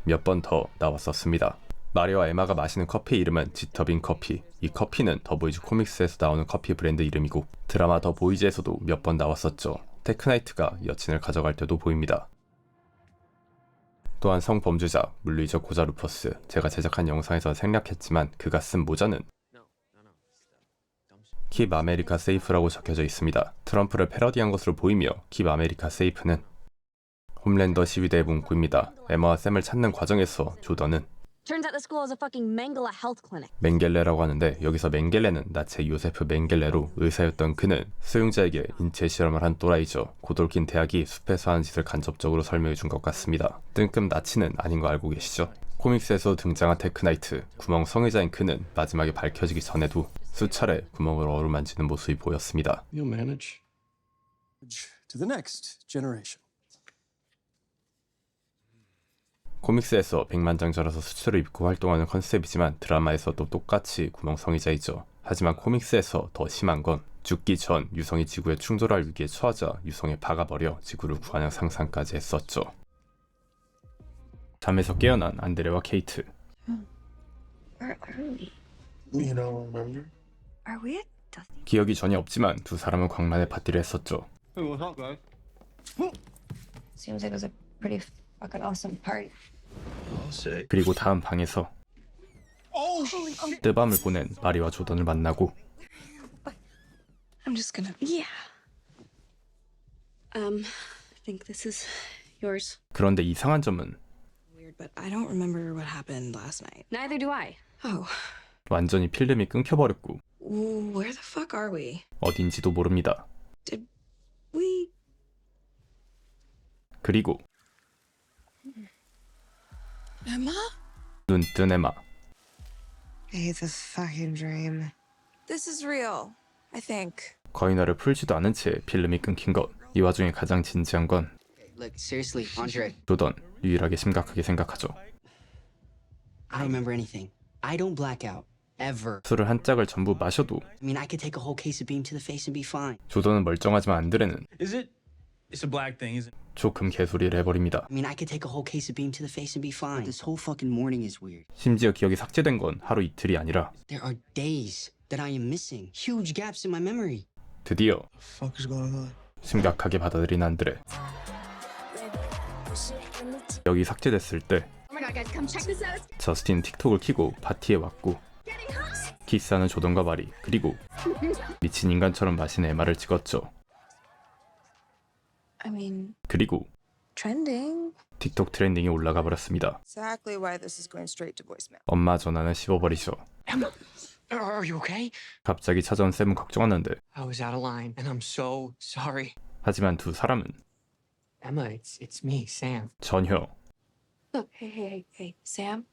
몇 번 더 나왔었습니다. 마리와 에마가 마시는 커피 이름은 지터빈 커피. 이 커피는 더보이즈 코믹스에서 나오는 커피 브랜드 이름이고 드라마 더보이즈에서도 몇 번 나왔었죠. 테크나이트가 여친을 가져갈 때도 보입니다. 또한 성범죄자, 물리적 고자 루퍼스. 제가 제작한 영상에서 생략했지만 그가 쓴 모자는 킵 아메리카 세이프라고 적혀져 있습니다. 트럼프를 패러디한 것으로 보이며 킵 아메리카 세이프는 홈랜더 12대의 문구입니다. 에마와 샘을 찾는 과정에서 조던은 Turns out the school is a fucking Mengele health clinic. 맹겔레라고 하는데 여기서 맹겔레는 나체 요세프 맹겔레로 의사였던 그는 수용자에게 인체 실험을 한 또라이죠. 고돌킨 대학이 숲에서 하는 짓을 간접적으로 설명해 준 것 같습니다. 뜬금 나치는 아닌 거 알고 계시죠? 코믹스에서 등장한 테크나이트, 구멍 성애자인 그는 마지막에 밝혀지기 전에도 수차례 구멍을 어루만지는 모습이 보였습니다. You'll manage. To the next generation. 코믹스에서 백만장자라서 수트를 입고 활동하는 컨셉이지만 드라마에서도 똑같이 구멍성애자이죠. 하지만 코믹스에서 더 심한 건 죽기 전 유성이 지구에 충돌할 위기에 처하자 유성에 박아버려 지구를 구하는 상상까지 했었죠. 잠에서 깨어난 안드레와 케이트. Where are we? You don't remember? Are we at Dusty? 기억이 전혀 없지만 두 사람은 광란의 파티를 했었죠. Hey, what's up, guys? Seems like it was a pretty fucking awesome party. I'll say. 그리고 다음 방에서 뜨밤을 보낸 마리와 조던을 만나고 I'm just gonna. Yeah. I think this is yours. 그런데 이상한 점은 Weird, but I don't remember what happened last night. Neither do I. Oh, 완전히 필름이 끊겨버렸고 where the fuck are we? 어딘지도 모릅니다. Did we? 그리고 Emma? 눈뜬 에마. It's a fucking dream. This is real. I think. 거인화를 풀지도 않은 채 필름이 끊긴 것. 이 와중에 가장 진지한 건 Look, seriously, Andre. 조던, 유일하게 심각하게 생각하죠. I don't remember anything. I don't black out. Ever. 술을 한 짝을 전부 마셔도 I mean, I could take a whole case of beam to the face and be fine. 조던은 멀쩡하지만 안드레는 Is it? It's a black thing, isn't it? 조금 개소리를 해버립니다. I mean, I could take a whole case of beam to the face and be fine. This whole fucking morning is weird. 심지어 기억이 삭제된 건 하루 이틀이 아니라 There are days that I am missing. Huge gaps in my memory. 드디어 Fuck is going on? 심각하게 받아들인 안드레. 여기 삭제됐을 때 Oh my god, guys, come check this out. 저스틴 틱톡을 켜고 파티에 왔고 키스하는 조던과 마리 그리고 미친 인간처럼 마신 에마를 찍었죠. I mean, 그리고 trending. 틱톡 트렌딩이 올라가 버렸습니다. Exactly why this is going straight to voicemail. 엄마 전화는 씹어버리죠. Emma, are you okay? 갑자기 찾아온 샘은 걱정하는데 I was out of line, and I'm so sorry. 하지만 두 사람은 Emma, it's me, Sam. 전혀 Look, hey, Sam.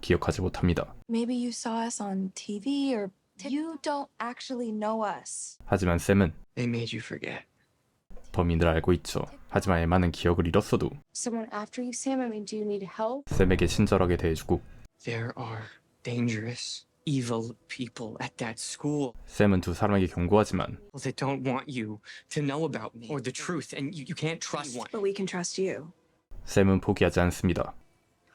기억하지 못합니다. Maybe you saw us on TV or you don't actually know us. 하지만 샘은 They made you forget. 범인을 알고 있죠. 하지만 에마는 기억을 잃었어도 Someone after you, Sam? I mean, do you need help? 샘에게 친절하게 대해주고 There are dangerous, evil people at that school 샘은 두 사람에게 경고하지만 that don't want you to know about me or the truth, and you can't trust one. But we can trust you. 샘은 포기하지 않습니다.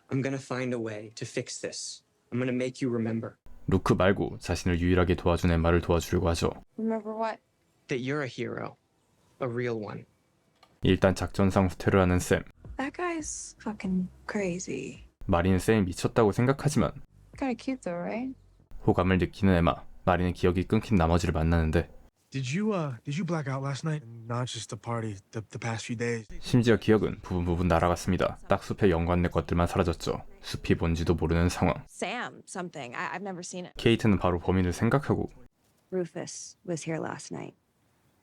I'm gonna find a way to fix this. I'm gonna make you remember 루크 말고 자신을 유일하게 도와준 엠마를 도와주려고 하죠. Remember what? that you're a hero, a real one. 일단 작전상 후퇴를 하는 샘. That guy's fucking crazy. 마리는 샘이 미쳤다고 생각하지만 Kind of cute though, right? 호감을 느끼는 에마. 마리는 기억이 끊긴 나머지를 만나는데 Did you black out last night? Not just the party, the past few days. 심지어 기억은 부분 날아갔습니다. 딱 숲에 연관된 것들만 사라졌죠. 숲이 뭔지도 모르는 상황. Sam, something. I've never seen it. 케이트는 바로 범인을 생각하고 Rufus was here last night.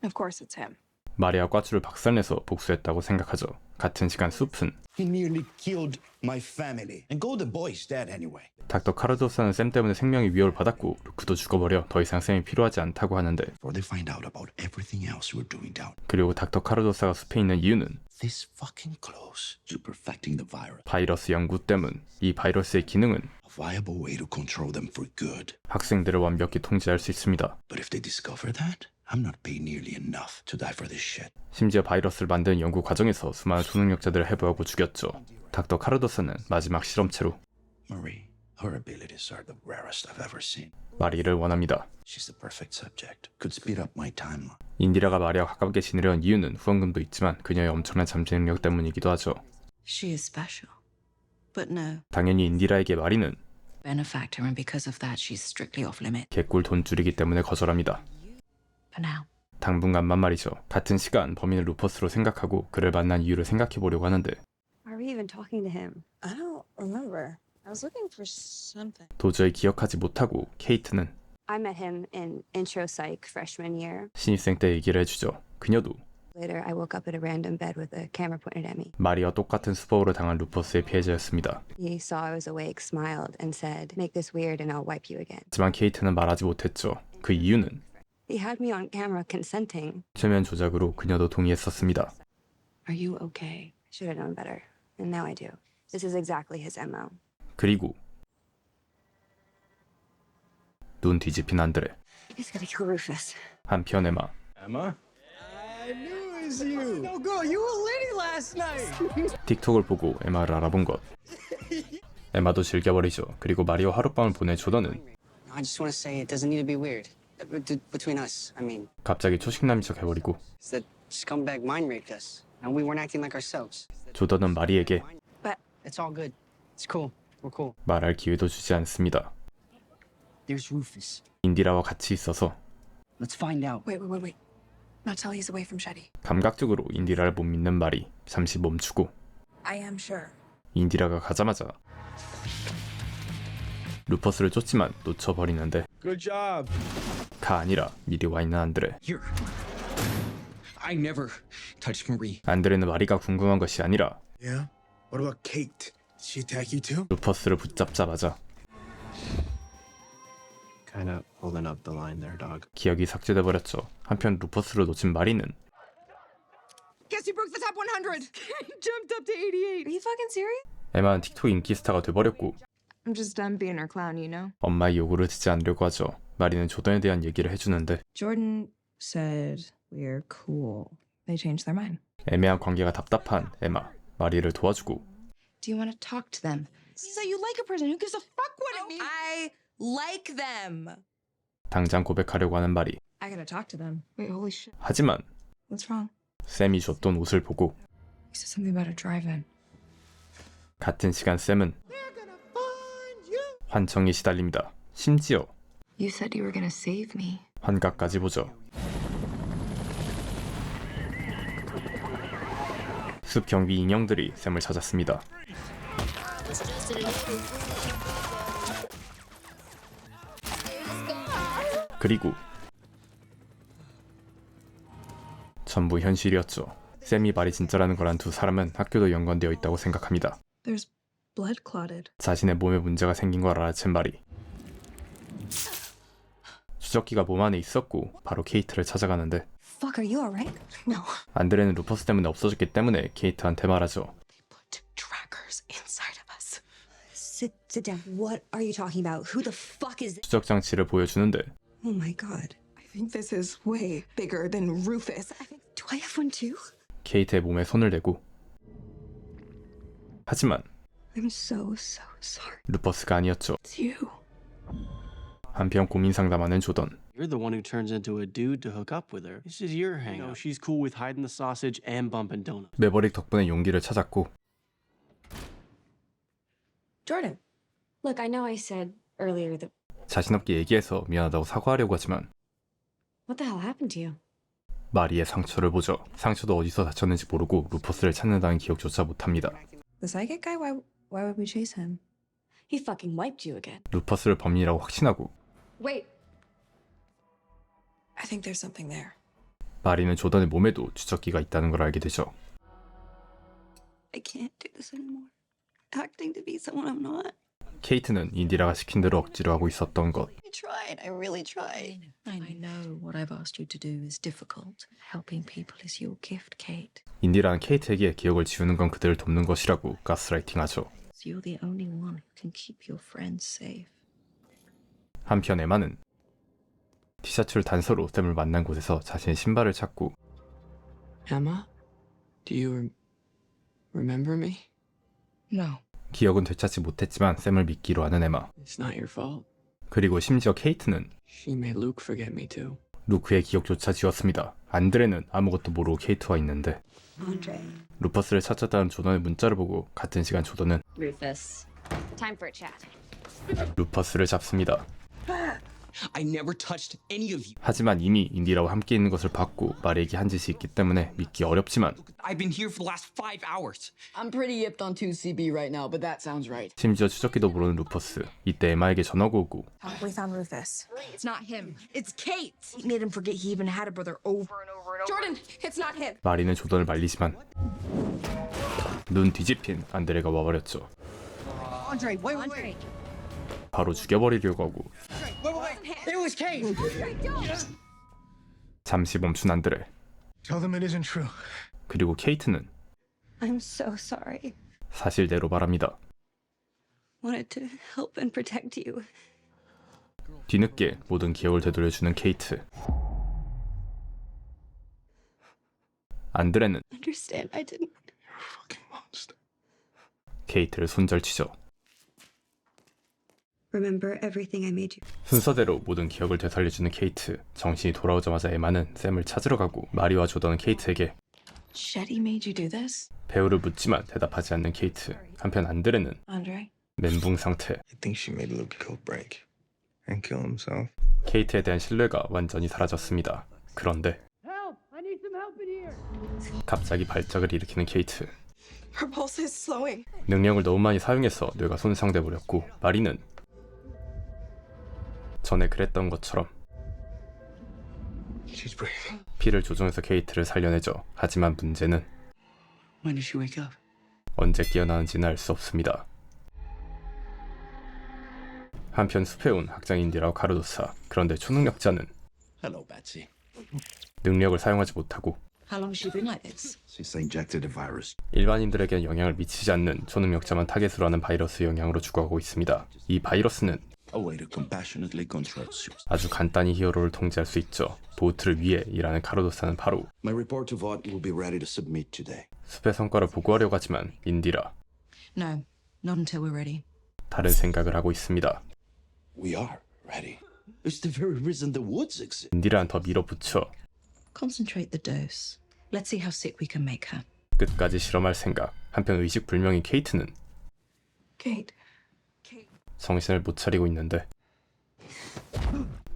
Of course it's him. 마리아 꽈추를 박살내서 복수했다고 생각하죠. 같은 시간 숲은 He nearly killed my family. And go the boy's dead anyway. 닥터 카르도사는 샘 때문에 생명의 위협을 받았고 루크도 죽어버려 더 이상 샘이 필요하지 않다고 하는데 Before they find out about everything else we're doing down. 그리고 닥터 카르도사가 숲에 있는 이유는 This fucking close to perfecting the virus. 바이러스 연구 때문. 이 바이러스의 기능은 A viable way to control them for good. 학생들을 완벽히 통제할 수 있습니다. But if they discover that, I'm not paid nearly enough to die for this shit. 심지어 바이러스를 만드는 연구 과정에서 수많은 초능력자들을 해부하고 죽였죠. 닥터 카르도사는 마지막 실험체로 Marie, her abilities are the rarest I've ever seen. 마리를 원합니다. She's the perfect subject. Could speed up my timeline. 인디라가 마리와 가깝게 지내려는 이유는 후원금도 있지만 그녀의 엄청난 잠재 능력 때문이기도 하죠. She is special. But no. 당연히 인디라에게 마리는 Benefactor, and because of that, she's strictly off limit. 개꿀 돈줄이기 때문에 거절합니다. For now. 당분간만 말이죠. 같은 시간 범인을 루퍼스로 생각하고 그를 만난 이유를 생각해보려고 하는데 Are we even talking to him? I don't remember. I was looking for something. 도저히 기억하지 못하고 케이트는 I met him in intro psych freshman year. 신입생 때 얘기를 해주죠. 그녀도 Later, I woke up at a random bed with a camera pointed at me. 마리와 똑같은 수법으로 당한 루퍼스의 피해자였습니다. He saw I was awake, smiled, and said, "Make this weird and I'll wipe you again." 하지만 케이트는 말하지 못했죠. 그 이유는 He had me on camera consenting. 최면 조작으로 그녀도 동의했었습니다. Are you okay? Should have known better. And now I do. This is exactly his MO. 그리고 눈 뒤집힌 안드레. He's gonna kill Rufus. 한편 에마. Emma? I knew it was you. No, girl, you were litty last night. 틱톡을 보고 에마를 알아본 것. 에마도 즐겨버리죠. 그리고 마리와 하룻밤을 보내 조던은 I just want to say it doesn't need to be weird. Between us, I mean. 갑자기 초식남인 척 해버리고 It's that scumbag mind raped us, and we weren't acting like ourselves. 조던은 마리에게 But it's all good. It's cool. We're cool. 말할 기회도 주지 않습니다. There's Rufus. 인디라와 같이 있어서 Let's find out. Wait. Not till he's away from Shetty. 감각적으로 인디라를 못 믿는 마리 잠시 멈추고 I am sure. 인디라가 가자마자 루퍼스를 쫓지만 놓쳐버리는데 Good job. 가 아니라 미리 와 있는 안드레. Here. I never touched Marie. 안드레는 마리가 궁금한 것이 아니라 Yeah? What about Kate? Did she attack you too? 루퍼스를 붙잡자마자 Kind of holding up the line there, dog. 기억이 삭제돼 버렸죠. 한편 루퍼스를 놓친 마리는 Guess you broke the top 100. Jumped up to 88. Are you fucking serious? 에마는 틱톡 인기 스타가 돼버렸고 I'm just done being her clown, you know? 엄마의 요구를 듣지 않으려고 하죠. 마리는 조던에 대한 얘기를 해주는데 Jordan said we're cool. They changed their mind. 애매한 관계가 답답한 에마. 마리를 도와주고 Do you want to talk to them? So you like a person who gives a fuck what it means? I like them. 당장 고백하려고 하는 마리. I gotta talk to them. Wait, holy shit. 하지만 What's wrong? 샘이 줬던 옷을 보고 You said something about a drive-in. 같은 시간 샘은 환청에 시달립니다. 심지어 You said you were gonna save me. 환각까지 보죠. 숲 경비 인형들이 샘을 찾았습니다. 그리고 전부 현실이었죠. 샘이 말이 진짜라는 걸 안 두 사람은 학교도 연관되어 있다고 생각합니다. There's blood clotted. 자신의 몸에 문제가 생긴 걸 알아챈 말이 추적기가 몸 안에 있었고 바로 케이트를 찾아가는데 Fuck, are you alright? No. 안드레는 루퍼스 때문에 없어졌기 때문에 케이트한테 말하죠. Trackers inside of us. Sit down. What are you talking about? Who the fuck is this? 추적 장치를 보여주는데 Oh my god. I think this is way bigger than Rufus. Do I have one too? 케이트의 몸에 손을 대고 하지만 I'm so sorry. 루퍼스가 아니었죠. It's you. 한편 고민 상담하는 조던. You're the one who turns into a dude to hook up with her. This is your hangout. She's cool with hiding the sausage and bumping donuts. 매버릭 덕분에 용기를 찾았고 Jordan. Look, I know I said earlier that. 자신 없게 얘기해서 미안하다고 사과하려고 하지만 What the hell happened to you? 마리의 상처를 보죠. 상처도 어디서 다쳤는지 모르고 루퍼스를 찾는다는 기억조차 못합니다. The psychic guy? Why would we chase him? He fucking wiped you again. 루퍼스를 범인이라고 확신하고 Wait. I think there's something there. 마리는 조던의 몸에도 추적기가 있다는 걸 알게 되죠. I can't do this anymore. Acting to be someone I'm not. 케이트는 인디라가 시킨 대로 억지로 하고 있었던 것. I tried. I really tried. I know what I've asked you to do is difficult. Helping people is your gift, Kate. 인디라는 케이트에게 기억을 지우는 건 그들을 돕는 것이라고 가스라이팅하죠. You're the only one who can keep your friends safe. 한편 에마는 티셔츠를 단서로 샘을 만난 곳에서 자신의 신발을 찾고 Emma? Do you remember me? No. 기억은 되찾지 못했지만 샘을 믿기로 하는 에마. It's not your fault. 그리고 심지어 케이트는 She made Luke forget me too. 루크의 기억조차 지웠습니다. 안드레는 아무것도 모르고 케이트와 있는데 Andre. 루퍼스를 찾았다는 조던의 문자를 보고 같은 시간 조던은 Rufus. Time for a chat. 루퍼스를 잡습니다. I never touched any of you. 하지만 이미 인디라와 함께 있는 것을 봤고 마리에게 한 짓이 있기 때문에 믿기 어렵지만 I've been here for the last 5 hours. I'm pretty yipped on 2CB right now, but that sounds right. 심지어 추적기도 모르는 루퍼스. 이때 에마에게 전화가 오고 We found Rufus. It's not him. It's Kate. He made him forget he even had a brother over and over and over. Jordan, it's not him. 마리는 조던을 말리지만 눈 뒤집힌 안드레가 와버렸죠. Andre, wait. 바로 죽여버리려고 하고 Wait. It was Kate. 잠시 멈춘 안드레. Tell them it isn't true. 그리고 케이트는 I'm so sorry. 사실대로 말합니다. Wanted to help and protect you. 뒤늦게 모든 기억을 되돌려주는 케이트. 안드레는 Understand, I didn't. 케이트를 손절치죠. Remember everything I made you. 순서대로 모든 기억을 되살려주는 케이트. 정신이 돌아오자마자 에마는 샘을 찾으러 가고 마리와 조던은 케이트에게 Shetty made you do this? 배우를 묻지만 대답하지 않는 케이트. 한편 안드레는 Andre? 멘붕 상태. I think she made Luke go break and kill himself. 케이트에 대한 신뢰가 완전히 사라졌습니다. 그런데 Help! I need some help in here. 갑자기 발작을 일으키는 케이트. Her pulse is slowing. 능력을 너무 많이 사용해서 뇌가 손상돼 버렸고 마리는 전에 그랬던 것처럼 She's breathing. 피를 조종해서 케이트를 살려내죠. 하지만 문제는 When did she wake up? 언제 깨어나는지는 알 수 없습니다. 한편 숲에 온 학장 인디라와 카르도사. 그런데 초능력자는 Hello, Betsy. 능력을 사용하지 못하고 How long has she been like this? She's injected a virus. 일반인들에게 영향을 미치지 않는 초능력자만 타겟으로 하는 바이러스 영향으로 죽어가고 있습니다. 이 바이러스는 A way to compassionately control soups. 아주 간단히 히어로를 통제할 수 있죠. 보트를 위해 일하는 카르도사는 바로 My report to Vought will be ready to submit today. 숲의 성과를 보고하려고 하지만 인디라 No, not until we're ready. 다른 생각을 하고 있습니다. We are ready. It's the very reason the woods exist. 인디라는 더 밀어붙여 Concentrate the dose. Let's see how sick we can make her. 끝까지 실험할 생각. 한편 의식불명인 케이트는 Kate. 정신을 못 차리고 있는데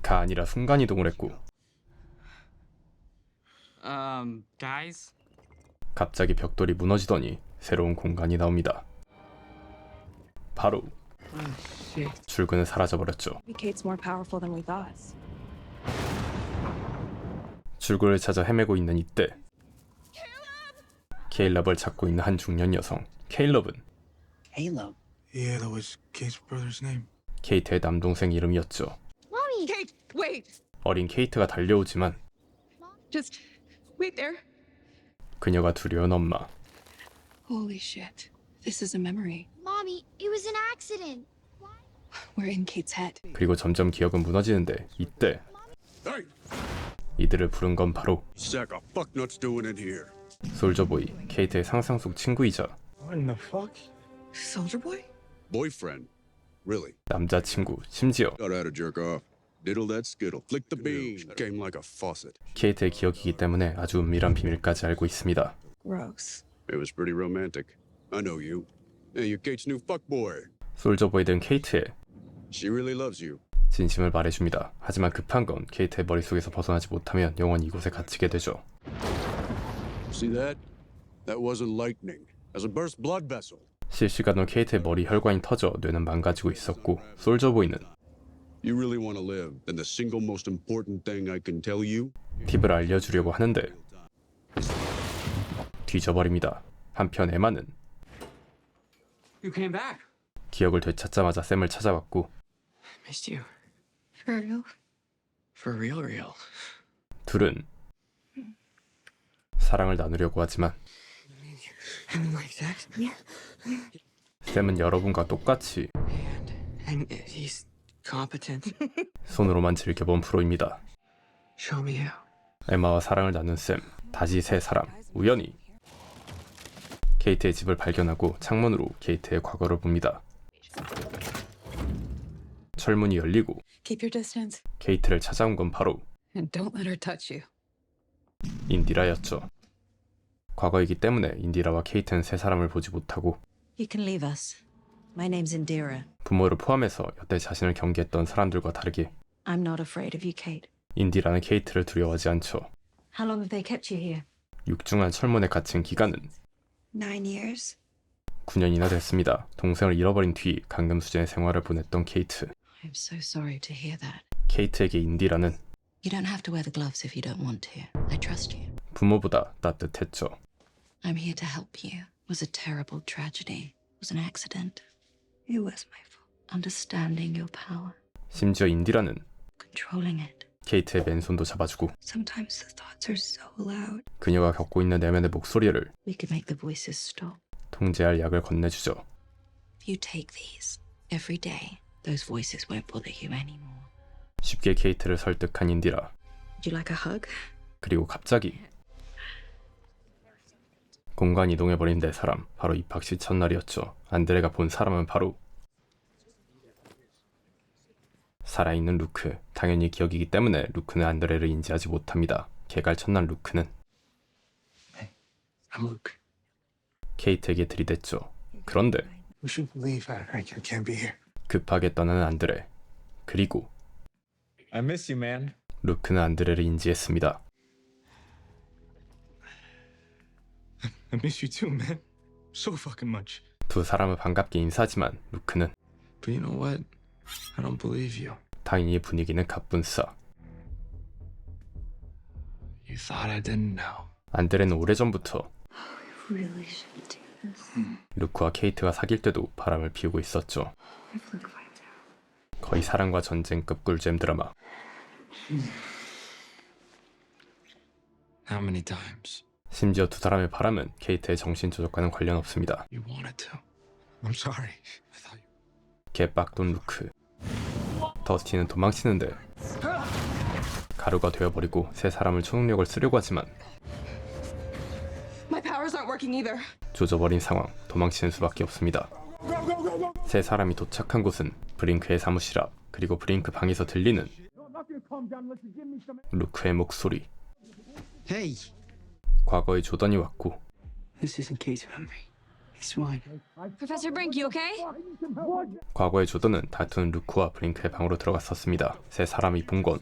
가 아니라 순간이동을 했고 Guys? 갑자기 벽돌이 무너지더니 새로운 공간이 나옵니다. 바로 출근은 사라져버렸죠. Kate's more powerful than we thought. 출구를 찾아 헤매고 있는 이때 케일럽을 찾고 있는 한 중년 여성. 케일럽은 Caleb. Yeah, that was Kate's brother's name. 케이트의 남동생 이름이었죠. Mommy! Kate, wait! 어린 케이트가 달려오지만 Just wait there. 그녀가 두려운 엄마. Holy shit. This is a memory. Mommy, it was an accident. We're in Kate's head. 그리고 점점 기억은 무너지는데 이때 이들을 부른 건 바로 Sack of fucknuts doing in here. 솔저보이, 케이트의 상상 속 친구이자 What in the fuck? Soldier Boy? Boyfriend. Really? 남자친구, 심지어 Got how to jerk off. Diddle that skittle. Flick the bean. Came like a faucet. 케이트의 기억이기 때문에 아주 은밀한 비밀까지 알고 있습니다. Gross. It was pretty romantic. I know you. Hey, you're Kate's new fuckboy. 솔저보이에 된 케이트의 She really loves you. 진심을 말해줍니다. 하지만 급한 건 케이트의 머릿속에서 벗어나지 못하면 영원히 이곳에 갇히게 되죠. See that? That wasn't lightning. That's a burst blood vessel. 실시간으로 케이트의 머리 혈관이 터져 뇌는 망가지고 있었고 솔저보이는 You really want to live, then the single most important thing I can tell you? 팁을 알려주려고 하는데 뒤져버립니다. 한편 에마는 You came back. 기억을 되찾자마자 샘을 찾아왔고 Missed you. For real? For real. 둘은 사랑을 나누려고 하지만 Like that? 샘은 여러분과 똑같이 And he's competent. 손으로만 즐겨본 프로입니다. Show me how. 에마와 사랑을 나눈 샘, 다시 세 사람, 우연히 케이트의 집을 발견하고 창문으로 케이트의 과거를 봅니다. 철문이 열리고 Keep your distance. 케이트를 찾아온 건 바로 And don't let her touch you. 인디라였죠. 과거이기 때문에 인디라와 케이트는 세 사람을 보지 못하고 You can leave us. My name's Indira. 부모를 포함해서 여태 자신을 경계했던 사람들과 다르게 I'm not afraid of you, Kate. 인디라는 케이트를 두려워하지 않죠. How long have they kept you here? 육중한 철문에 갇힌 기간은 9 years. 9년이나 됐습니다. 동생을 잃어버린 뒤 강금수재의 생활을 보냈던 케이트. I'm so sorry to hear that. 케이트에게 인디라는 You don't have to wear the gloves if you don't want to. I trust you. 부모보다 따뜻했죠. I'm here to help you. It was a terrible tragedy. It was an accident. It was my fault. Understanding your power. 심지어 인디라는 Controlling it. 케이트의 맨손도 잡아주고 Sometimes the thoughts are so loud. 그녀가 겪고 있는 내면의 목소리를 We could make the voices stop. 통제할 약을 건네주죠. If you take these every day, those voices won't bother you anymore. 쉽게 케이트를 설득한 인디라. Would you like a hug? 그리고 갑자기 공간 이동해버린 네 사람. 바로 입학식 첫날이었죠. 안드레가 본 사람은 바로 살아있는 루크. 당연히 기억이기 때문에 루크는 안드레를 인지하지 못합니다. 개갈 첫날 루크는 I'm Luke. 케이트에게 들이댔죠. 그런데 We should leave. I can't be here. 급하게 떠나는 안드레. 그리고 I miss you, man. 루크는 안드레를 인지했습니다. I miss you too, man. So fucking much. 두 사람은 반갑게 인사하지만 루크는 But you know what? I don't believe you. 당연히 분위기는 갑분싸. You thought I didn't know. 안드레는 오래전부터 Really shouldn't do this. 루크와 케이트가 사귈 때도 바람을 피우고 있었죠. If Luke finds out. 거의 사랑과 전쟁급 꿀잼 드라마. How many times? 심지어 두 사람의 바람은 케이트의 정신 조작과는 관련 없습니다. You wanted to. I'm sorry. I thought you. 개빡돈 루크. 더스티는 도망치는데 가루가 되어버리고 세 사람을 초능력을 쓰려고 하지만 My powers aren't working either. 조져버린 상황. 도망치는 수밖에 없습니다. 세 사람이 도착한 곳은 브링크의 사무실 앞. 그리고 브링크 방에서 들리는 루크의 목소리. Hey, 과거의 조던이 왔고 this isn't Kate's memory. It's mine. Professor Brink, you okay? 과거의 조던은 다투는 루크와 브링크의 방으로 들어갔었습니다. 세 사람이 본 건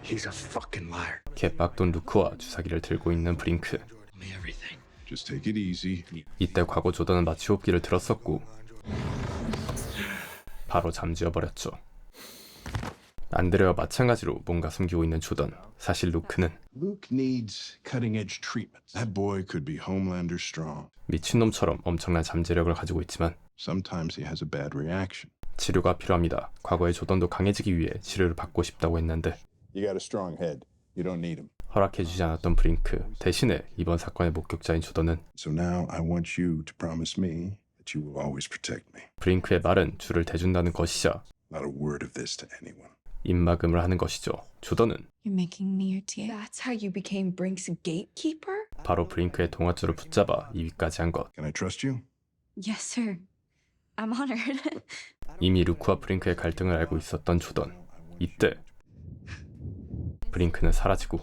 He's a fucking liar. 개빡돈 루크와 주사기를 들고 있는 브링크. Tell me everything. Just take it easy. 이때 과거 조던은 마치 호흡기를 들었었고 바로 잠쥐어버렸죠. 안드레와 마찬가지로 뭔가 숨기고 있는 조던. 사실 루크는 Luke needs cutting-edge treatment. That boy could be Homelander strong. 미친놈처럼 엄청난 잠재력을 가지고 있지만 Sometimes he has a bad reaction. 치료가 필요합니다. 과거의 조던도 강해지기 위해 치료를 받고 싶다고 했는데 You got a strong head. You don't need him. 허락해주지 않았던 브링크. 대신에 이번 사건의 목격자인 조던은 So now I want you to promise me that you will always protect me. 브링크의 말은 줄을 대준다는 것이자 Not a word of this to anyone. 입막음을 하는 것이죠. 조던은 You're making me your TA. That's how you became Brink's gatekeeper? 바로 브링크의 동아줄을 붙잡아 2위까지 한 것. Can I trust you? Yes, sir. I'm honored. 이미 루크와 브링크의 갈등을 알고 있었던 조던. 이때 브링크는 사라지고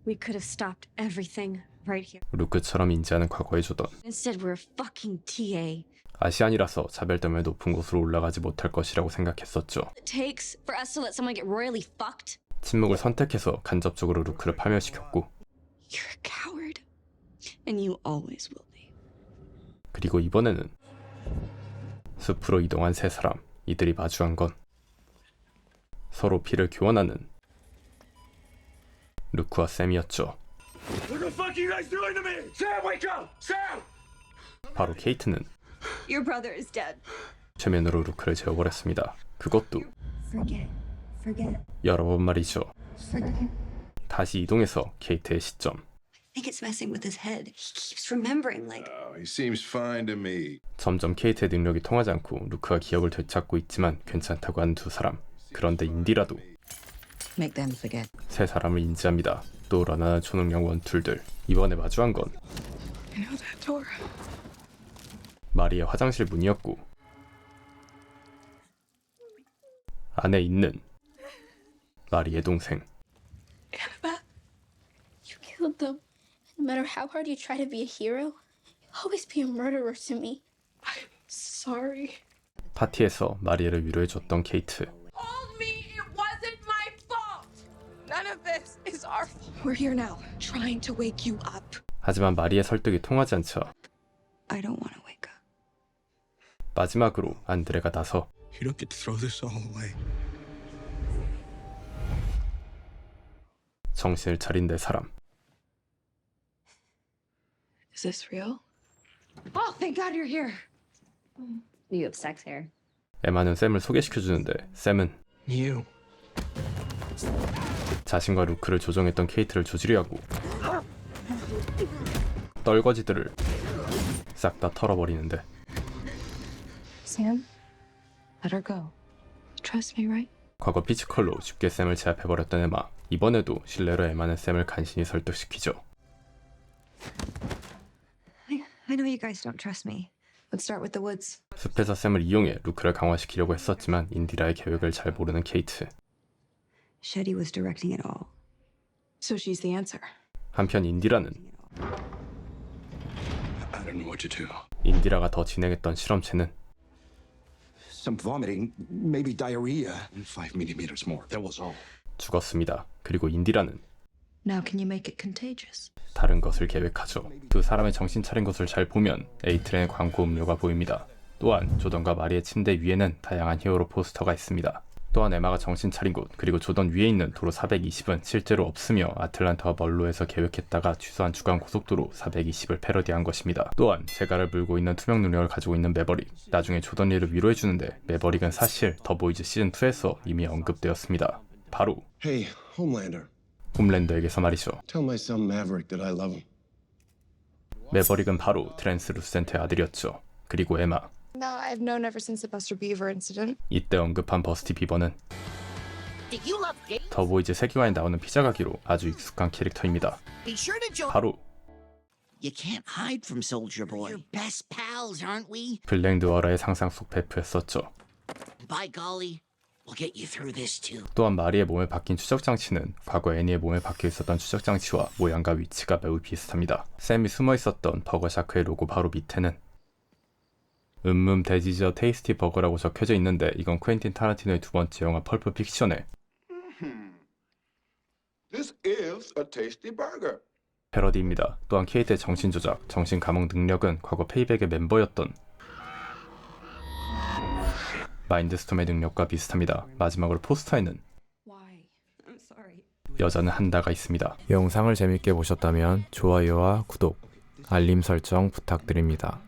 We could have stopped everything right here. 루크처럼 인지하는 과거의 조던. Instead, we're a fucking TA. 아시안이라서 차별점의 높은 곳으로 올라가지 못할 것이라고 생각했었죠. It takes for us to let someone get royally fucked. 침묵을 선택해서 간접적으로 루크를 파멸시켰고 You're a coward. And you always will be. 그리고 이번에는 숲으로 이동한 세 사람. 이들이 마주한 건 서로 피를 교환하는 루크와 샘이었죠. What the fuck are you guys doing to me? Sam, wake up! Sam! 바로 케이트는 Your brother is dead. 최면으로 루크를 재워버렸습니다. 그것도 Forget. 여러 번 말이죠. Forget. 다시 이동해서 케이트의 시점. I think it's messing with his head. He keeps remembering like. Oh, he seems fine to me. 점점 케이트의 능력이 통하지 않고 루크가 기억을 되찾고 있지만 괜찮다고 하는 두 사람. 그런데 인디라도 Make them forget. 세 사람을 인지합니다. 또 러나는 초능력 원툴들. 이번에 마주한 건 I know that door. 마리의 화장실 문이었고 안에 있는 마리의 동생. Annabeth, you killed them. No matter how hard you try to be a hero, you'll always be a murderer to me. I'm sorry. 파티에서 마리를 위로해줬던 케이트. Told me it wasn't my It's our fault. We're here now, trying to wake you up. 하지만 마리의 설득이 통하지 않자 I don't want to wake up. 마지막으로 안드레가 나서 You don't get to throw this all away. 정신을 차린 내 사람. Is this real? Oh, thank God you're here. You have sex hair. 에마는 샘을 소개시켜주는데 샘은 You. 자신과 루크를 조종했던 케이트를 조지려 하고 떨거지들을 싹 다 털어버리는데 Sam, let her go. Trust me, right? 과거 피지컬로 쉽게 샘을 제압해버렸던 에마. 이번에도 실내로 에마는 샘을 간신히 설득시키죠. I know you guys don't trust me. Let's start with the woods. 숲에서 샘을 이용해 루크를 강화시키려고 했었지만 인디라의 계획을 잘 모르는 케이트. Shetty was directing it all. So she's the answer. 한편 인디라는 I don't know what to do. 인디라가 더 진행했던 실험체는 Some vomiting, maybe diarrhea. 5mm more. That was all. 죽었습니다. 그리고 인디라는 Now can you make it contagious? 다른 것을 계획하죠. 두 사람의 정신 차린 것을 잘 보면 에이트렌의 광고 음료가 보입니다. 또한 조던과 마리의 침대 위에는 다양한 히어로 포스터가 있습니다. 또한 에마가 정신 차린 곳 그리고 조던 위에 있는 도로 420은 실제로 없으며 아틀란타와 멀로에서 계획했다가 취소한 주간 고속도로 420을 패러디한 것입니다. 또한 제가를 물고 있는 투명 능력을 가지고 있는 매버릭, 나중에 조던 리를 위로해주는데 매버릭은 사실 더보이즈 시즌2에서 이미 언급되었습니다. 바로 Hey, Homelander. 홈랜더에게서 말이죠. Tell my son Maverick that I love him. 매버릭은 바로 트랜스 루센트의 아들이었죠. 그리고 에마. No, I've known ever since the Buster Beaver incident. 이때 언급한 버스티 비버는 더보이즈 세계관에 나오는 피자 가게로 아주 익숙한 캐릭터입니다. 바로 You can't hide from Soldier Boy. We're best pals, aren't we? 블랙 누어라의 상상 속 베프였었죠. By golly, we'll get you through this too. 또한 마리의 몸에 박힌 추적 장치는 과거 애니의 몸에 박혀 있었던 추적 장치와 모양과 위치가 매우 비슷합니다. 샘이 숨어 있었던 버거 샤크의 로고 바로 밑에는 대지저 테이스티 버거라고 적혀져 있는데 이건 퀸틴 타란티노의 두 번째 영화 펄프 픽션의 This is a tasty burger. 패러디입니다. 또한 케이트의 정신조작, 정신감옥 능력은 과거 페이백의 멤버였던 마인드스톰의 능력과 비슷합니다. 마지막으로 포스터에는 여자는 한다가 있습니다. 영상을 재밌게 보셨다면 좋아요와 구독, 알림 설정 부탁드립니다.